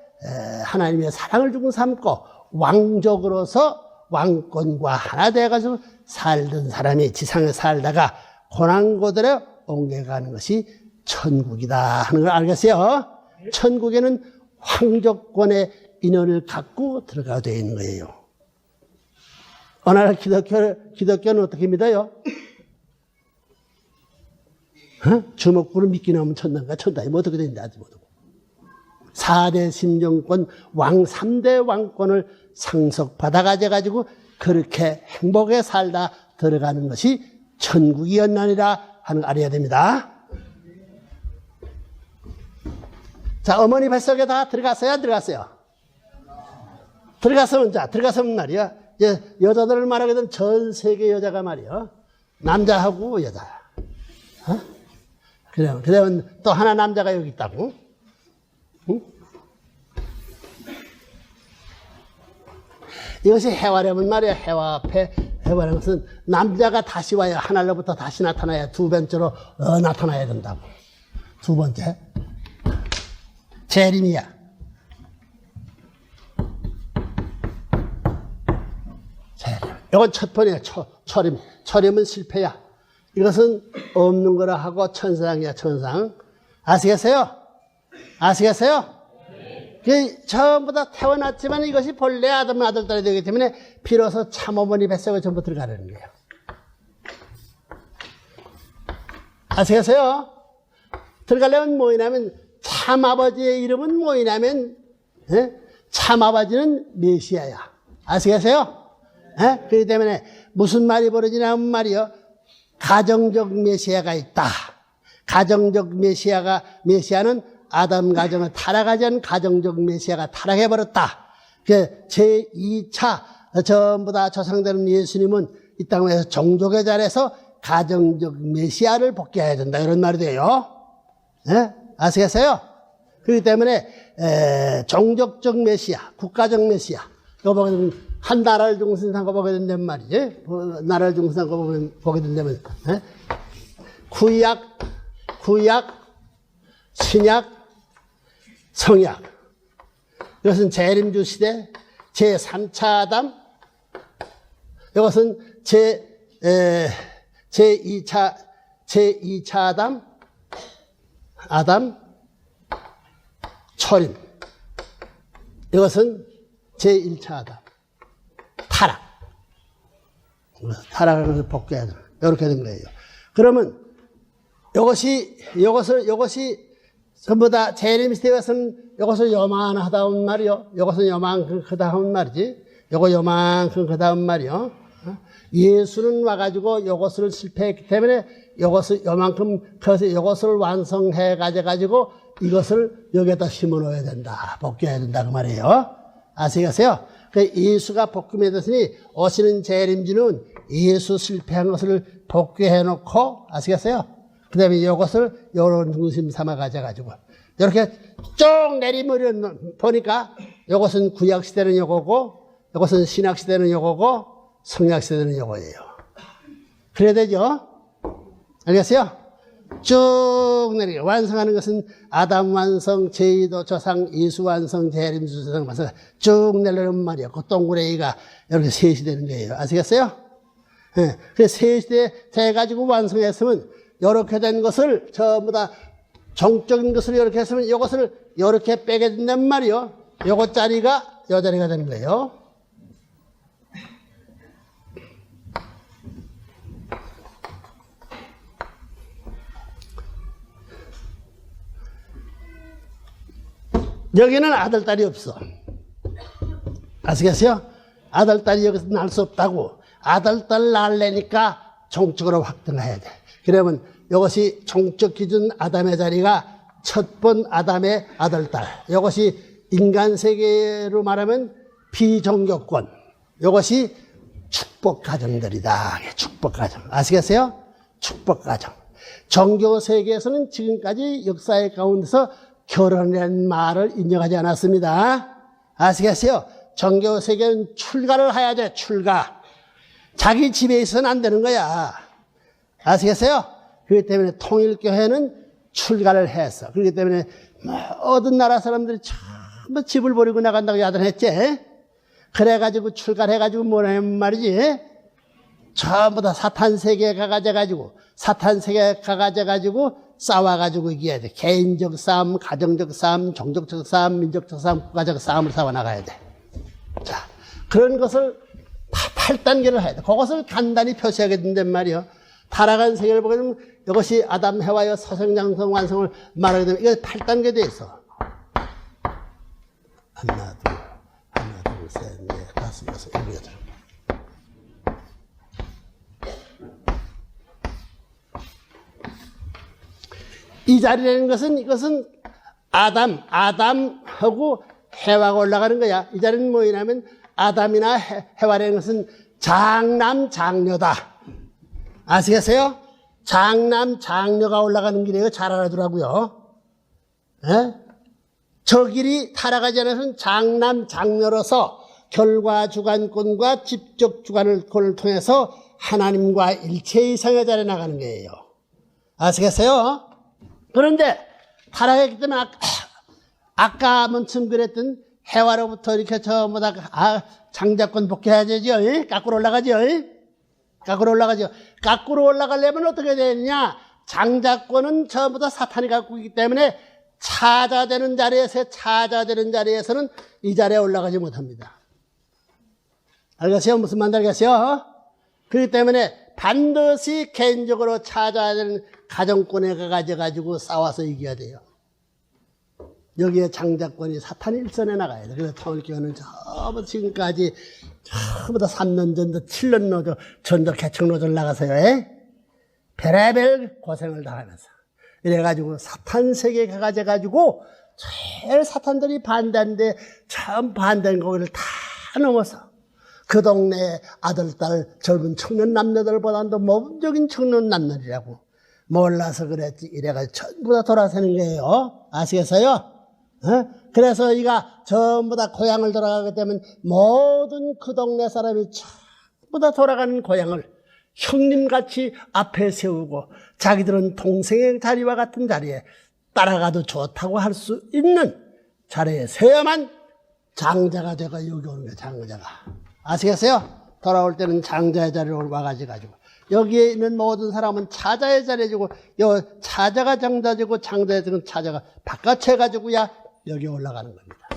Speaker 1: 사랑을 주고 삼고 왕족으로서 왕권과 하나 돼가지고 살던 사람이 지상에 살다가 고난고들에 옮겨가는 것이 천국이다 하는 걸 알겠어요? 천국에는 황족권의 인연을 갖고 들어가야 되어 있는 거예요. 오늘 기독교는 어떻게 믿어요? 주먹구를 믿기나 하면 천당가 천당이 뭐 어떻게 되는지 아직 모르고 4대 심정권, 3대 왕권을 상속받아 가지고 그렇게 행복에 살다 들어가는 것이 천국이었나니라 하는 걸 알아야 됩니다. 자, 어머니 뱃속에 다 들어갔어요? 안 들어갔어요? 들어갔으면 말이야. 여자들을 말하게 되면 전 세계 여자가 말이야. 남자하고 여자. 그러면 또 하나 남자가 여기 있다고. 응? 이것이 해화라면 말이야. 해화 앞에 해바라는 것은 남자가 다시 와야 하늘로부터 다시 나타나야 두 번째로 나타나야 된다고. 두 번째 재림이야. 재림. 이건 첫 번째 철임. 철임은 실패야. 이것은 없는 거라 하고 천상이야, 천상. 아시겠어요? 아시겠어요? 그 전부 다 태어났지만 이것이 본래 아담 아들딸이 되기 때문에 비로소 참어머니 뱃속에 전부 들어가는 거예요. 아시겠어요? 들어가려면 뭐냐면 참아버지의 이름은 뭐냐면 참아버지는 메시아야. 아시겠어요? 그렇기 때문에 무슨 말이 벌어지냐면 말이요. 가정적 메시아가 있다. 가정적 메시아는 아담 가정을 타락하지 않은 가정적 메시아가 타락해버렸다. 제2차 전부 다 조상되는 예수님은 이 땅에서 종족의 자리에서 가정적 메시아를 복귀해야 된다. 이런 말이 돼요. 아시겠어요? 그렇기 때문에 종족적 메시아, 국가적 메시아. 이거 보게 되면 한 나라를 중심으로 보게 된단 말이지. 나라를 중심으로 보게 된다면 구약, 신약, 성약. 이것은 재림주 시대, 제3차 아담. 이것은 제2차 아담, 철임. 이것은 제1차 아담, 타락. 타락하는 것을 복귀해야 돼. 이렇게 된 거예요. 그러면 이것이 전부 다 재림 시대에서는 이것을 요만하다운 말이요. 이것은 요만큼 크다운 말이지. 이거 요만큼 크다운 말이요. 예수는 와가지고 이것을 실패했기 때문에 이것을 요만큼 커서 이것을 완성해 가지고 이것을 여기에다 심어 놓아야 된다. 복귀해야 된다. 그 말이에요. 아시겠어요? 예수가 복귀에 됐으니 오시는 재림주는 예수 실패한 것을 복귀해 놓고, 아시겠어요? 그 다음에 이것을 요런 중심 삼아 가지고 이렇게 쭉 내리머리 보니까 이것은 구약시대는 요거고, 이것은 신약시대는 요거고, 성약시대는 요거예요. 그래야 되죠? 알겠어요? 쭉 내리게. 완성하는 것은 아담 완성, 제2도 조상, 예수 완성, 재림주 조상 완성. 쭉 내려오는 말이에요. 그 동그라미가 이렇게 셋이 되는 거예요. 아시겠어요? 네. 그래서 셋이 돼가지고 완성했으면 이렇게 된 것을 전부 다 정적인 것을 이렇게 했으면 이것을 이렇게 빼게 된단 말이요. 요거 자리가 요 자리가 되는 거예요. 여기는 아들, 딸이 없어. 아시겠어요? 아들, 딸이 여기서 날 수 없다고. 아들, 딸 낳으려니까 종적으로 확정해야 돼. 그러면 이것이 종적 기준 아담의 자리가 첫 번 아담의 아들, 딸. 이것이 인간 세계로 말하면 비종교권. 이것이 축복 가정들이다. 축복 가정. 아시겠어요? 축복 가정. 종교 세계에서는 지금까지 역사의 가운데서 결혼이라는 말을 인정하지 않았습니다. 아시겠어요? 종교 세계는 출가를 해야 돼. 출가. 자기 집에 있어서는 안 되는 거야. 아시겠어요? 그렇기 때문에 통일교회는 출가를 했어. 그렇기 때문에 어떤 나라 사람들이 전부 집을 버리고 나간다고 야단했지. 그래가지고 출가를 해가지고 뭐라는 말이지. 전부 다 사탄 세계에 가가지고 싸워가지고 이겨야 돼. 개인적 싸움, 가정적 싸움, 종족적 싸움, 민족적 싸움, 국가적 싸움을 싸워나가야 돼. 자, 그런 것을 8단계를 해야 돼. 그것을 간단히 표시하게 된단 말이요. 타락한 세계를 보게 되면 이것이 아담, 해와의 서생장성 완성을 말하게 되면 이거 8단계 돼 있어. 하나, 둘, 셋, 넷, 다섯, 여섯, 일곱, 여덟. 이 자리라는 것은 이것은 아담하고 해와가 올라가는 거야. 이 자리는 뭐냐면 아담이나 해와라는 것은 장남, 장녀다. 아시겠어요? 장남, 장녀가 올라가는 길이에요. 잘 알아두라고요. 저 길이 타락하지 않아서는 장남, 장녀로서 결과 주관권과 직접 주관권을 통해서 하나님과 일체 이상의 자리에 나가는 거예요. 아시겠어요? 그런데 타락했기 때문에 아까 먼저 그랬던 해와로부터 이렇게 전부 다 장자권 복귀해야 되죠. 거꾸로 올라가죠. 거꾸로 올라가죠. 거꾸로 올라가려면 어떻게 되느냐? 장자권은 전부 다 사탄이 갖고 있기 때문에 차자되는 자리에서는 이 자리에 올라가지 못합니다. 알겠어요? 무슨 말인지 알겠어요? 그렇기 때문에 반드시 개인적으로 찾아야 되는 가정권에 가가지고 싸워서 이겨야 돼요. 여기에 장자권이 사탄이 일선에 나가야 돼. 그래서 통일교회는 전부 지금까지 전부 다 3년 전도 7년 전도 개척노조를 나가서요. 별의별 고생을 다 하면서. 이래가지고 사탄 세계에 가가지고 제일 사탄들이 반대하는데 처음 반대한 거기를 다 넘어서 그 동네 아들, 딸, 젊은 청년 남녀들보다도 모범적인 청년 남녀들이라고 몰라서 그랬지. 이래가지고 전부 다 돌아서는 거예요. 아시겠어요? 그래서 이가 전부 다 고향을 돌아가게 되면 모든 그 동네 사람이 전부 다 돌아가는 고향을 형님같이 앞에 세우고 자기들은 동생의 자리와 같은 자리에 따라가도 좋다고 할 수 있는 자리에 세야만 장자가 되고 여기 오는 거예요. 장자가. 아시겠어요? 돌아올 때는 장자의 자리로 와가지고 여기에 있는 모든 사람은 차자의 자리에 주고 차자가 장자되고 장자의 자리는 차자가 바깥에 가지고야 여기 올라가는 겁니다.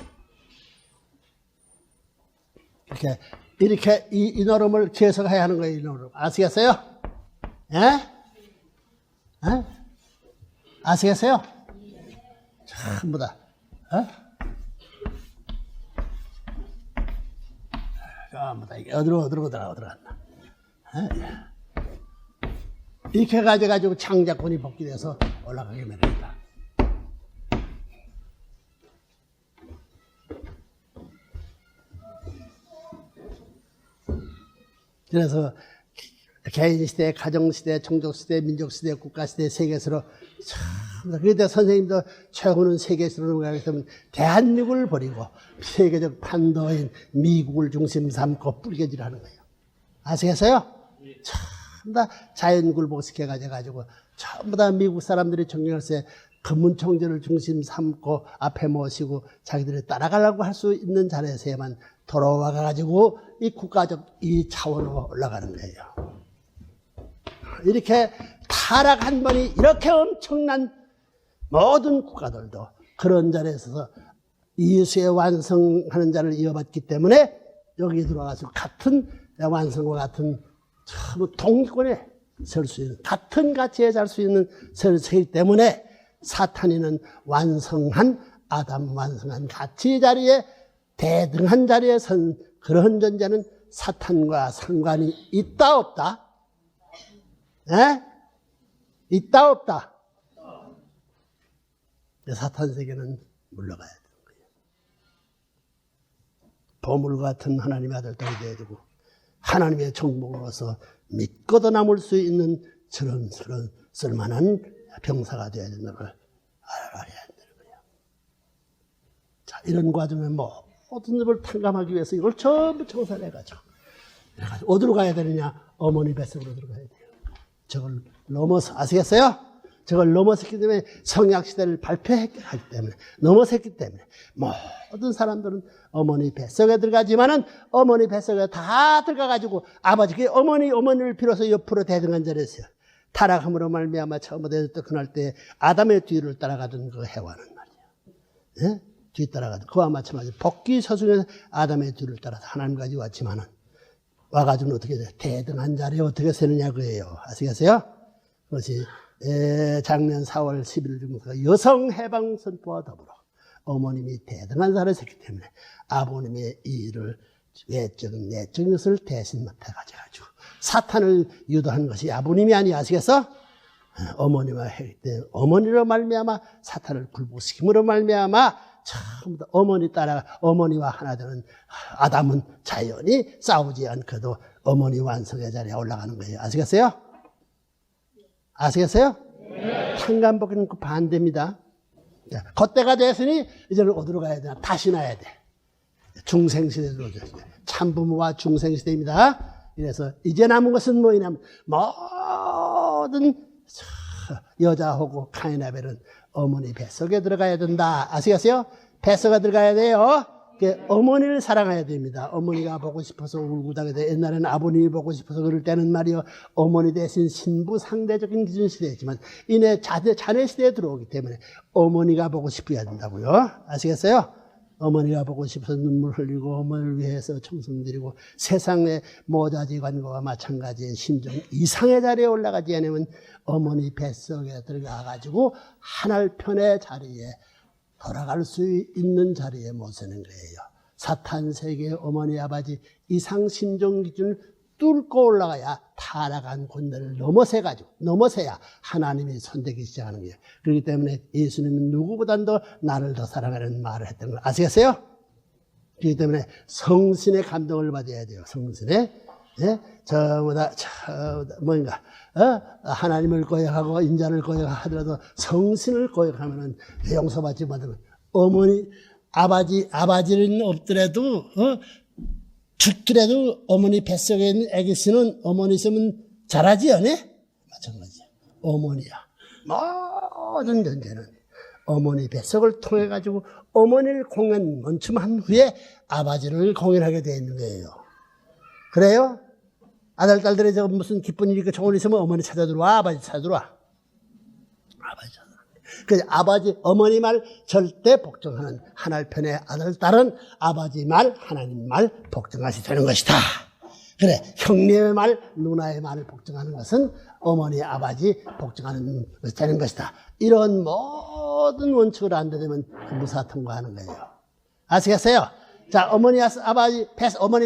Speaker 1: 이렇게 이 노름을 계속해야 하는 거예요. 이 노름. 아시겠어요? 예? 아시겠어요? 전부 다. 전부 다 이게 어디로 들어갔나? 이렇게 가지고 창자권이 복귀돼서 올라가게 됩니다. 그래서 개인시대, 가정시대, 종족시대, 민족시대, 국가시대, 세계시로 그때 선생님도 최고는 세계시로 가기 때문에 대한민국을 버리고 세계적 판도인 미국을 중심 삼고 뿔개질하는 거예요. 아시겠어요? 전부 다 자연굴복시켜가지고 전부 다 미국 사람들이 존경할때 금문총재를 중심 삼고 앞에 모시고 자기들이 따라가려고 할 수 있는 자리에서만 돌아와가지고 이 국가적 이 차원으로 올라가는 거예요. 이렇게 타락 한 번이 이렇게 엄청난 모든 국가들도 그런 자리에서 예수의 완성하는 자를 이어받기 때문에 여기 들어가서 같은 완성과 같은 동권에 설 수 있는 같은 가치에 살 수 있는 설세이기 때문에 사탄이는 완성한 아담 완성한 가치 자리에 대등한 자리에 선 그런 존재는 사탄과 상관이 있다 없다? 예? 있다 없다? 사탄 세계는 물러가야 되는 거예요. 보물 같은 하나님의 아들들이 되어야 되고 하나님의 정복으로서 믿고도 남을 수 있는 저런 쓸만한 병사가 되어야 된다는 걸 알아야 되는 거예요. 자, 이런 과정에 모든 것을 탕감하기 위해서 이걸 전부 청산을 해가지고 어디로 가야 되느냐? 어머니 뱃속으로 들어가야 돼요. 저걸 넘어서, 아시겠어요? 저걸 넘어섰기 때문에 성약시대를 발표했기 때문에, 넘어섰기 때문에 모든 사람들은 어머니 뱃속에 들어가지만은 어머니 뱃속에 다 들어가가지고 아버지께 어머니를 빌어서 옆으로 대등한 자리에 있어요. 타락함으로 말미암아 처음부터 그날 때 아담의 뒤를 따라가던 그 해와는 말이에요. 예? 뒤 따라가던 그와 마찬가지 복귀 서중에서 아담의 뒤를 따라서 하나님까지 왔지만은 와가지고는 어떻게 돼요? 대등한 자리에 어떻게 서느냐 그예요. 아시겠어요? 그것이 작년 4월 11일 중부터 여성 해방 선포와 더불어 어머님이 대등한 자리에 섰기 때문에 아버님의 일을 외적인 내적인 것을 대신 맡아가지고 사탄을 유도한 것이 아버님이 아니 아시겠어? 어머니와 했기 때문에 어머니로 말미암아 사탄을 굴복시킴으로 말미암아 처음부터 어머니 따라 어머니와 하나 되는 아담은 자연히 싸우지 않고도 어머니 완성의 자리에 올라가는 거예요. 아시겠어요? 아시겠어요? 네. 탕감복귀는 그 반대입니다. 그때가 됐으니 이제는 어디로 가야 되나? 다시 나야 돼. 중생시대로 들어오죠. 참부모와 중생시대입니다. 그래서 이제 남은 것은 뭐냐면 모든 여자하고 카인아벨은 어머니 뱃속에 들어가야 된다. 아시겠어요? 뱃속에 들어가야 돼요. 어머니를 사랑해야 됩니다. 어머니가 보고 싶어서 울고 다니는데 옛날에는 아버님이 보고 싶어서 그럴 때는 말이요. 어머니 대신 신부 상대적인 기준 시대였지만 이내 자녀 시대에 들어오기 때문에 어머니가 보고 싶어야 된다고요. 아시겠어요? 어머니가 보고 싶어서 눈물 흘리고 어머니를 위해서 청승 드리고 세상의 모자지관과 마찬가지의 심정 이상의 자리에 올라가지 않으면 어머니 뱃속에 들어가가지고 하늘편의 자리에 돌아갈 수 있는 자리에 못 서는 거예요. 사탄 세계의 어머니 아버지 이상 심정 기준을 뚫고 올라가야 타락한 권대를 넘어서야 하나님이 손대기 시작하는 거예요. 그렇기 때문에 예수님은 누구보다도 더 나를 더 사랑하는 말을 했던 걸 아시겠어요? 그렇기 때문에 성신의 감동을 받아야 돼요. 성신의 하나님을 고역하고 인자를 고역하더라도 성신을 고역하면은 용서받지 못하면 어머니 아버지는 없더라도 죽더라도 어머니 뱃속에 있는 애기 씨는 어머니 있으면 잘하지 않아? 마찬가지야. 어머니야. 모든 존재는 어머니 뱃속을 통해 가지고 어머니를 멈춤한 후에 아버지를 공연하게 되어 있는 거예요. 그래요? 아들, 딸들이 저 무슨 기쁜 일이 있고 좋은 일이 있으면 어머니 찾아 들어와, 아버지 찾아 들어와. 아버지 찾아 들어와. 그래서 아버지, 어머니 말 절대 복종하는 하늘편의 아들, 딸은 아버지 말, 하나님 말 복종하시 되는 것이다. 그래, 형님의 말, 누나의 말을 복종하는 것은 어머니, 아버지 복종하는 것이 되는 것이다. 이런 모든 원칙을 안 되면 무사 통과하는 거예요. 아시겠어요? 자, 어머니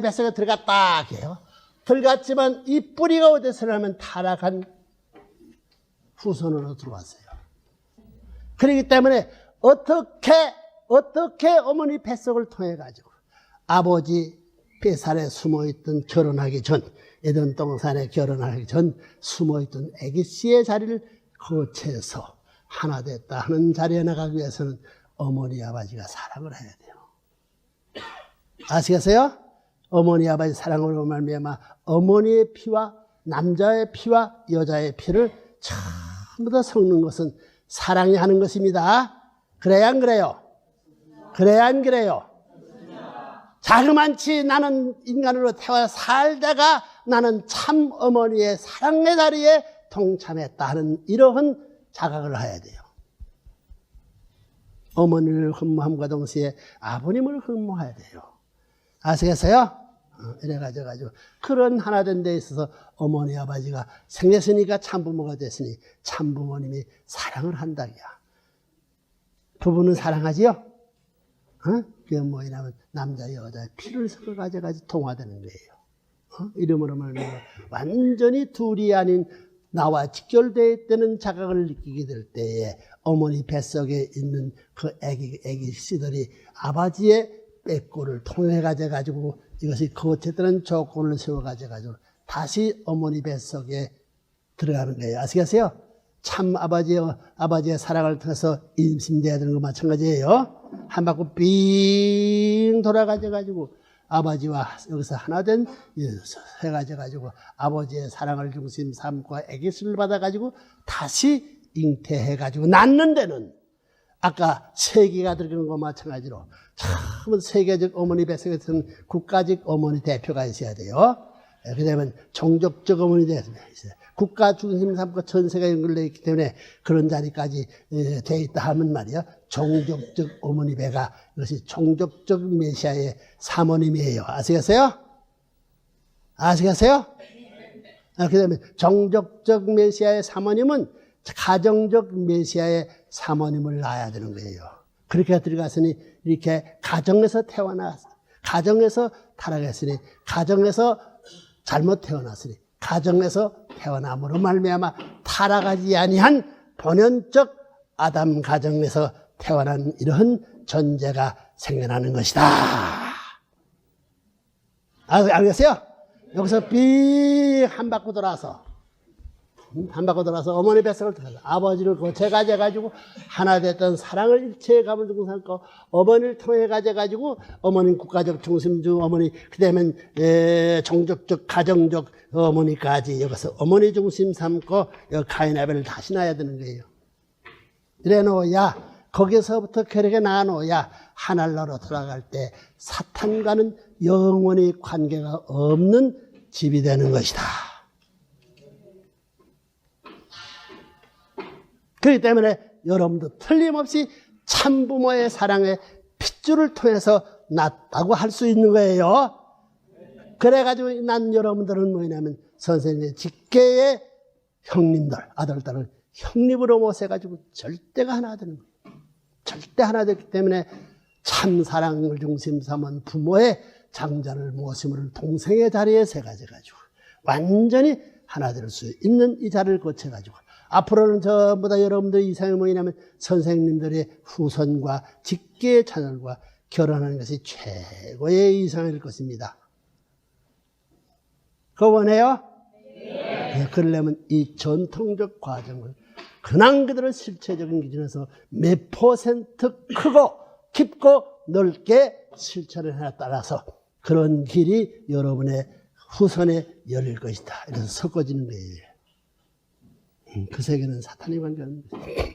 Speaker 1: 뱃속에 들어갔다. 해요. 들어갔지만 이 뿌리가 어디서 나면 타락한 후손으로 들어왔어요. 그렇기 때문에 어떻게 어머니 뱃속을 통해 가지고 아버지 뱃살에 숨어있던 결혼하기 전 에덴 동산에 결혼하기 전 숨어있던 애기씨의 자리를 거쳐서 하나 됐다 하는 자리에 나가기 위해서는 어머니 아버지가 사랑을 해야 돼요. 아시겠어요? 어머니 아버지 사랑으로 말미암아 어머니의 피와 남자의 피와 여자의 피를 전부 다 섞는 것은 사랑이 하는 것입니다. 그래야 안 그래요? 그래야 안 그래요? 자그만치 나는 인간으로 태어 살다가 나는 참 어머니의 사랑의 자리에 동참했다 하는 이러한 자각을 해야 돼요. 어머니를 흠모함과 동시에 아버님을 흠모해야 돼요. 아시겠어요? 이래가지고 그런 하나 된 데 있어서 어머니 아버지가 생겼으니까 참부모가 됐으니 참부모님이 사랑을 한다기야. 부부는 사랑하지요? 그게 뭐냐면 남자 여자의 피를 섞어 가지고 통화되는 거예요. 이름으로 말하면 완전히 둘이 아닌 나와 직결되어 있다는 자각을 느끼게 될 때에 어머니 뱃속에 있는 그 애기 씨들이 아버지의 빼꼬를 통해 가지고 이것이 거쳤다는 조건을 세워 가지고 다시 어머니 뱃속에 들어가는 거예요. 아시겠어요? 참 아버지의 사랑을 통해서 임신돼야 되는 거 마찬가지예요. 한 바퀴 빙 돌아가지고 아버지와 여기서 하나 된 해가지고 아버지의 사랑을 중심 삼고 애기수를 받아가지고 다시 잉태해가지고 낳는 데는 아까 세계가 들어가는 것과 마찬가지로 참 세계적 어머니 뱃속에 있는 국가적 어머니 대표가 있어야 돼요. 그다음에 종족적 어머니 대표가 있어요. 국가 중심 삼고 전세가 연결되어 있기 때문에 그런 자리까지 되어 있다 하면 말이야. 종족적 어머니 배가 이것이 종족적 메시아의 사모님이에요. 아시겠어요? 아시겠어요? 그다음에 종족적 메시아의 사모님은 가정적 메시아의 사모님을 낳아야 되는 거예요. 그렇게 들어갔으니 이렇게 가정에서 태어났으니 가정에서 타락했으니 가정에서 잘못 태어났으니 가정에서 태어남으로 말미암아 타락하지 아니한 본연적 아담 가정에서 태어난 이러한 존재가 생겨나는 것이다. 알겠어요? 여기서 빙 한 바퀴 돌아서 한 바퀴 돌아서 어머니 뱃속을 들어가서 아버지를 거쳐 가져가지고 하나 됐던 사랑을 일체에 가물고 삼고 어머니를 통해 가져가지고 어머니 국가적 중심주 어머니 그다음엔 종족적 가정적 어머니까지 여기서 어머니 중심 삼고 가인 아벨을 다시 낳아야 되는 거예요. 이래 놓아야 거기서부터 쾌락에 낳아놓아야 하늘나라로 돌아갈 때 사탄과는 영원히 관계가 없는 집이 되는 것이다. 그렇기 때문에 여러분도 틀림없이 참부모의 사랑의 핏줄을 통해서 낳았다고 할 수 있는 거예요. 그래가지고 난 여러분들은 뭐냐면 선생님의 직계의 형님들, 아들, 딸을 형님으로 모셔가지고 절대가 하나 되는 거예요. 절대 하나 됐기 때문에 참 사랑을 중심 삼은 부모의 장자를 모심을 동생의 자리에 세가져가지고 완전히 하나 될 수 있는 이 자리를 거쳐가지고 앞으로는 전부 다 여러분들의 이상이 뭐냐면 선생님들의 후손과 직계의 자녀과 결혼하는 것이 최고의 이상일 것입니다. 그거 원해요? 네. 그러려면 이 전통적 과정을 근황 그대로 실체적인 기준에서 몇 퍼센트 크고 깊고 넓게 실천을 하에 따라서 그런 길이 여러분의 후손에 열릴 것이다. 이래서 섞어지는 거예요. 그 세계는 사탄이 관계하는 거예요.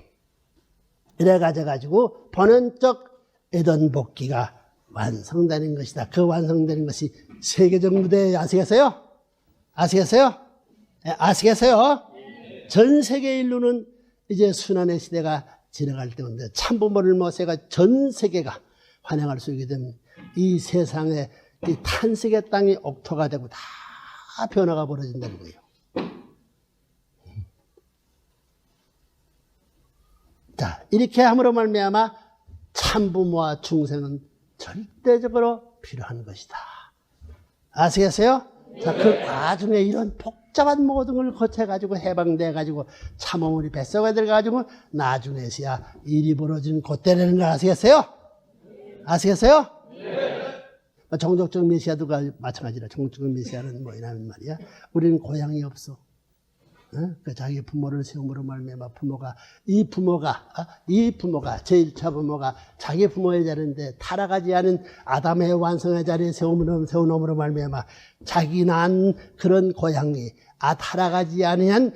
Speaker 1: 이래 가지고 본원적 에덴 복귀가 완성되는 것이다. 그 완성되는 것이 세계적 무대에 아시겠어요? 아시겠어요? 네, 아시겠어요? 네. 전 세계 인류는 이제 순환의 시대가 지나갈 때인데 참부모를 모셔가 전 세계가 환영할 수 있게 되면 이 세상에 이 탄식의 땅이 옥토가 되고 다 변화가 벌어진다는 거예요. 자, 이렇게 함으로 말미암아 참부모와 중생은 절대적으로 필요한 것이다. 아시겠어요? 자, 그 과정에 이런 복잡한 모든 걸 거쳐가지고 해방돼가지고 참어머니 뱃속에 들어가지고 나중에서야 일이 벌어지는 그때라는 걸 아시겠어요? 아시겠어요? 네. 종족적 메시아도 마찬가지라. 종족적 메시아는 뭐냐면 말이야. 우리는 고향이 없어. 그 자기 부모를 세움으로 말미암아 이 부모가 제1차 부모가 자기 부모의 자리인데 타락하지 않은 아담의 완성의 자리에 세우므로 말미암아 자기 낳은 그런 고향이 타락하지 않은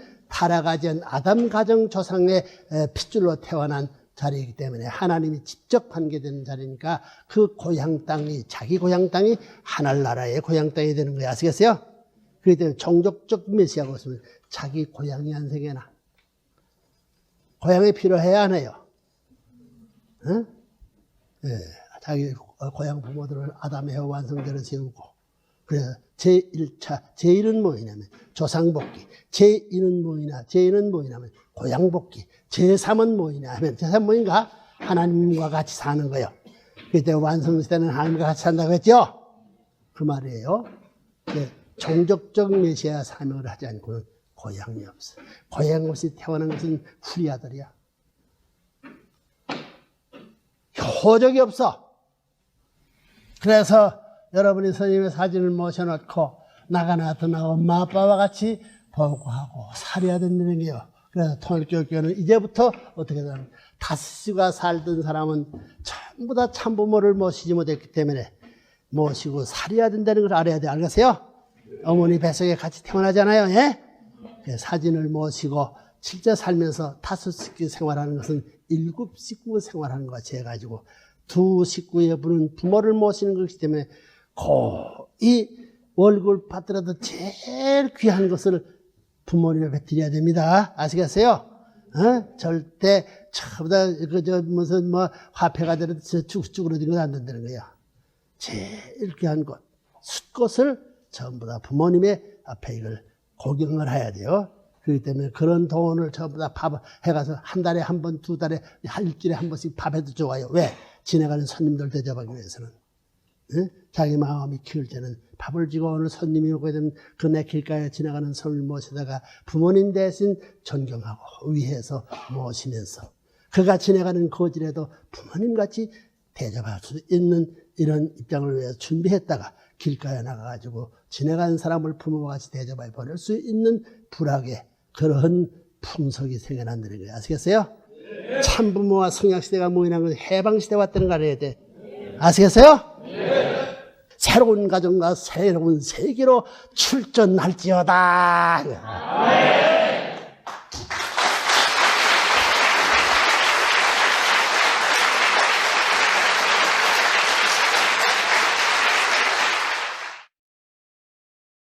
Speaker 1: 아담 가정 조상의 핏줄로 태어난 자리이기 때문에 하나님이 직접 관계되는 자리니까 그 고향 땅이 자기 고향 땅이 하늘나라의 고향 땅이 되는 거예요. 아시겠어요? 그렇기 때문에 종족적 메시아가 없으면 자기 고향이 안 생겨나. 고향이 필요해야 안 해요. 응? 예, 자기 고향 부모들을 아담의 완성대로 세우고. 그래서 제1차, 제1은 뭐냐면 조상복귀, 제2는 뭐냐면 고향복귀, 제3은 뭐냐 하면 제3은 뭐인가? 하나님과 같이 사는 거예요. 그때 완성시대는 하나님과 같이 산다고 했죠? 그 말이에요. 네, 종족적 메시아 사명을 하지 않고는 고향이 없어. 고향 없이 태어난 것은 후리아들이야. 효적이 없어. 그래서 여러분이 선생님의 사진을 모셔놓고 나가 나타나 엄마 아빠와 같이 보고하고 살아야 된다는 게요. 그래서 통일교육교회는 이제부터 어떻게 되냐면 다스가 살던 사람은 전부 다 참부모를 모시지 못했기 때문에 모시고 살아야 된다는 걸 알아야 돼. 알겠어요? 어머니 뱃속에 같이 태어나잖아요. 예? 사진을 모시고 실제 살면서 5식구 생활하는 것은 7식구 생활하는 것 같이 해가지고 2식구의 분은 부모를 모시는 것이기 때문에 이 월급을 받더라도 제일 귀한 것을 부모님에게 드려야 됩니다. 아시겠어요? 절대 처음부터 무슨 화폐가 되어도 쭈그러진 건 안 된다는 거야. 제일 귀한 것, 숫것을 전부 다 부모님의 앞에 이걸 고경을 해야 돼요. 그렇기 때문에 그런 돈을 전부 다 밥 해가서 한 달에 한 번, 2달에, 일주일에 한 번씩 밥해도 좋아요. 왜? 지나가는 손님들 대접하기 위해서는. 응? 자기 마음이 키울 때는 밥을 주고 오늘 손님이 오게 되면 그 내 길가에 지나가는 손을 모시다가 부모님 대신 존경하고 위해서 모시면서 그가 지나가는 거지라도 부모님같이 대접할 수 있는 이런 입장을 위해서 준비했다가 길가에 나가가지고 지나가는 사람을 부모와 같이 대접해 보낼 수 있는 불악의 그런 풍속이 생겨난다는 거예요. 아시겠어요? 참부모와 성약시대가 모이는 건 해방시대 왔다는 거 알아야 돼. 아시겠어요? 새로운 가정과 새로운 세계로 출전할지어다.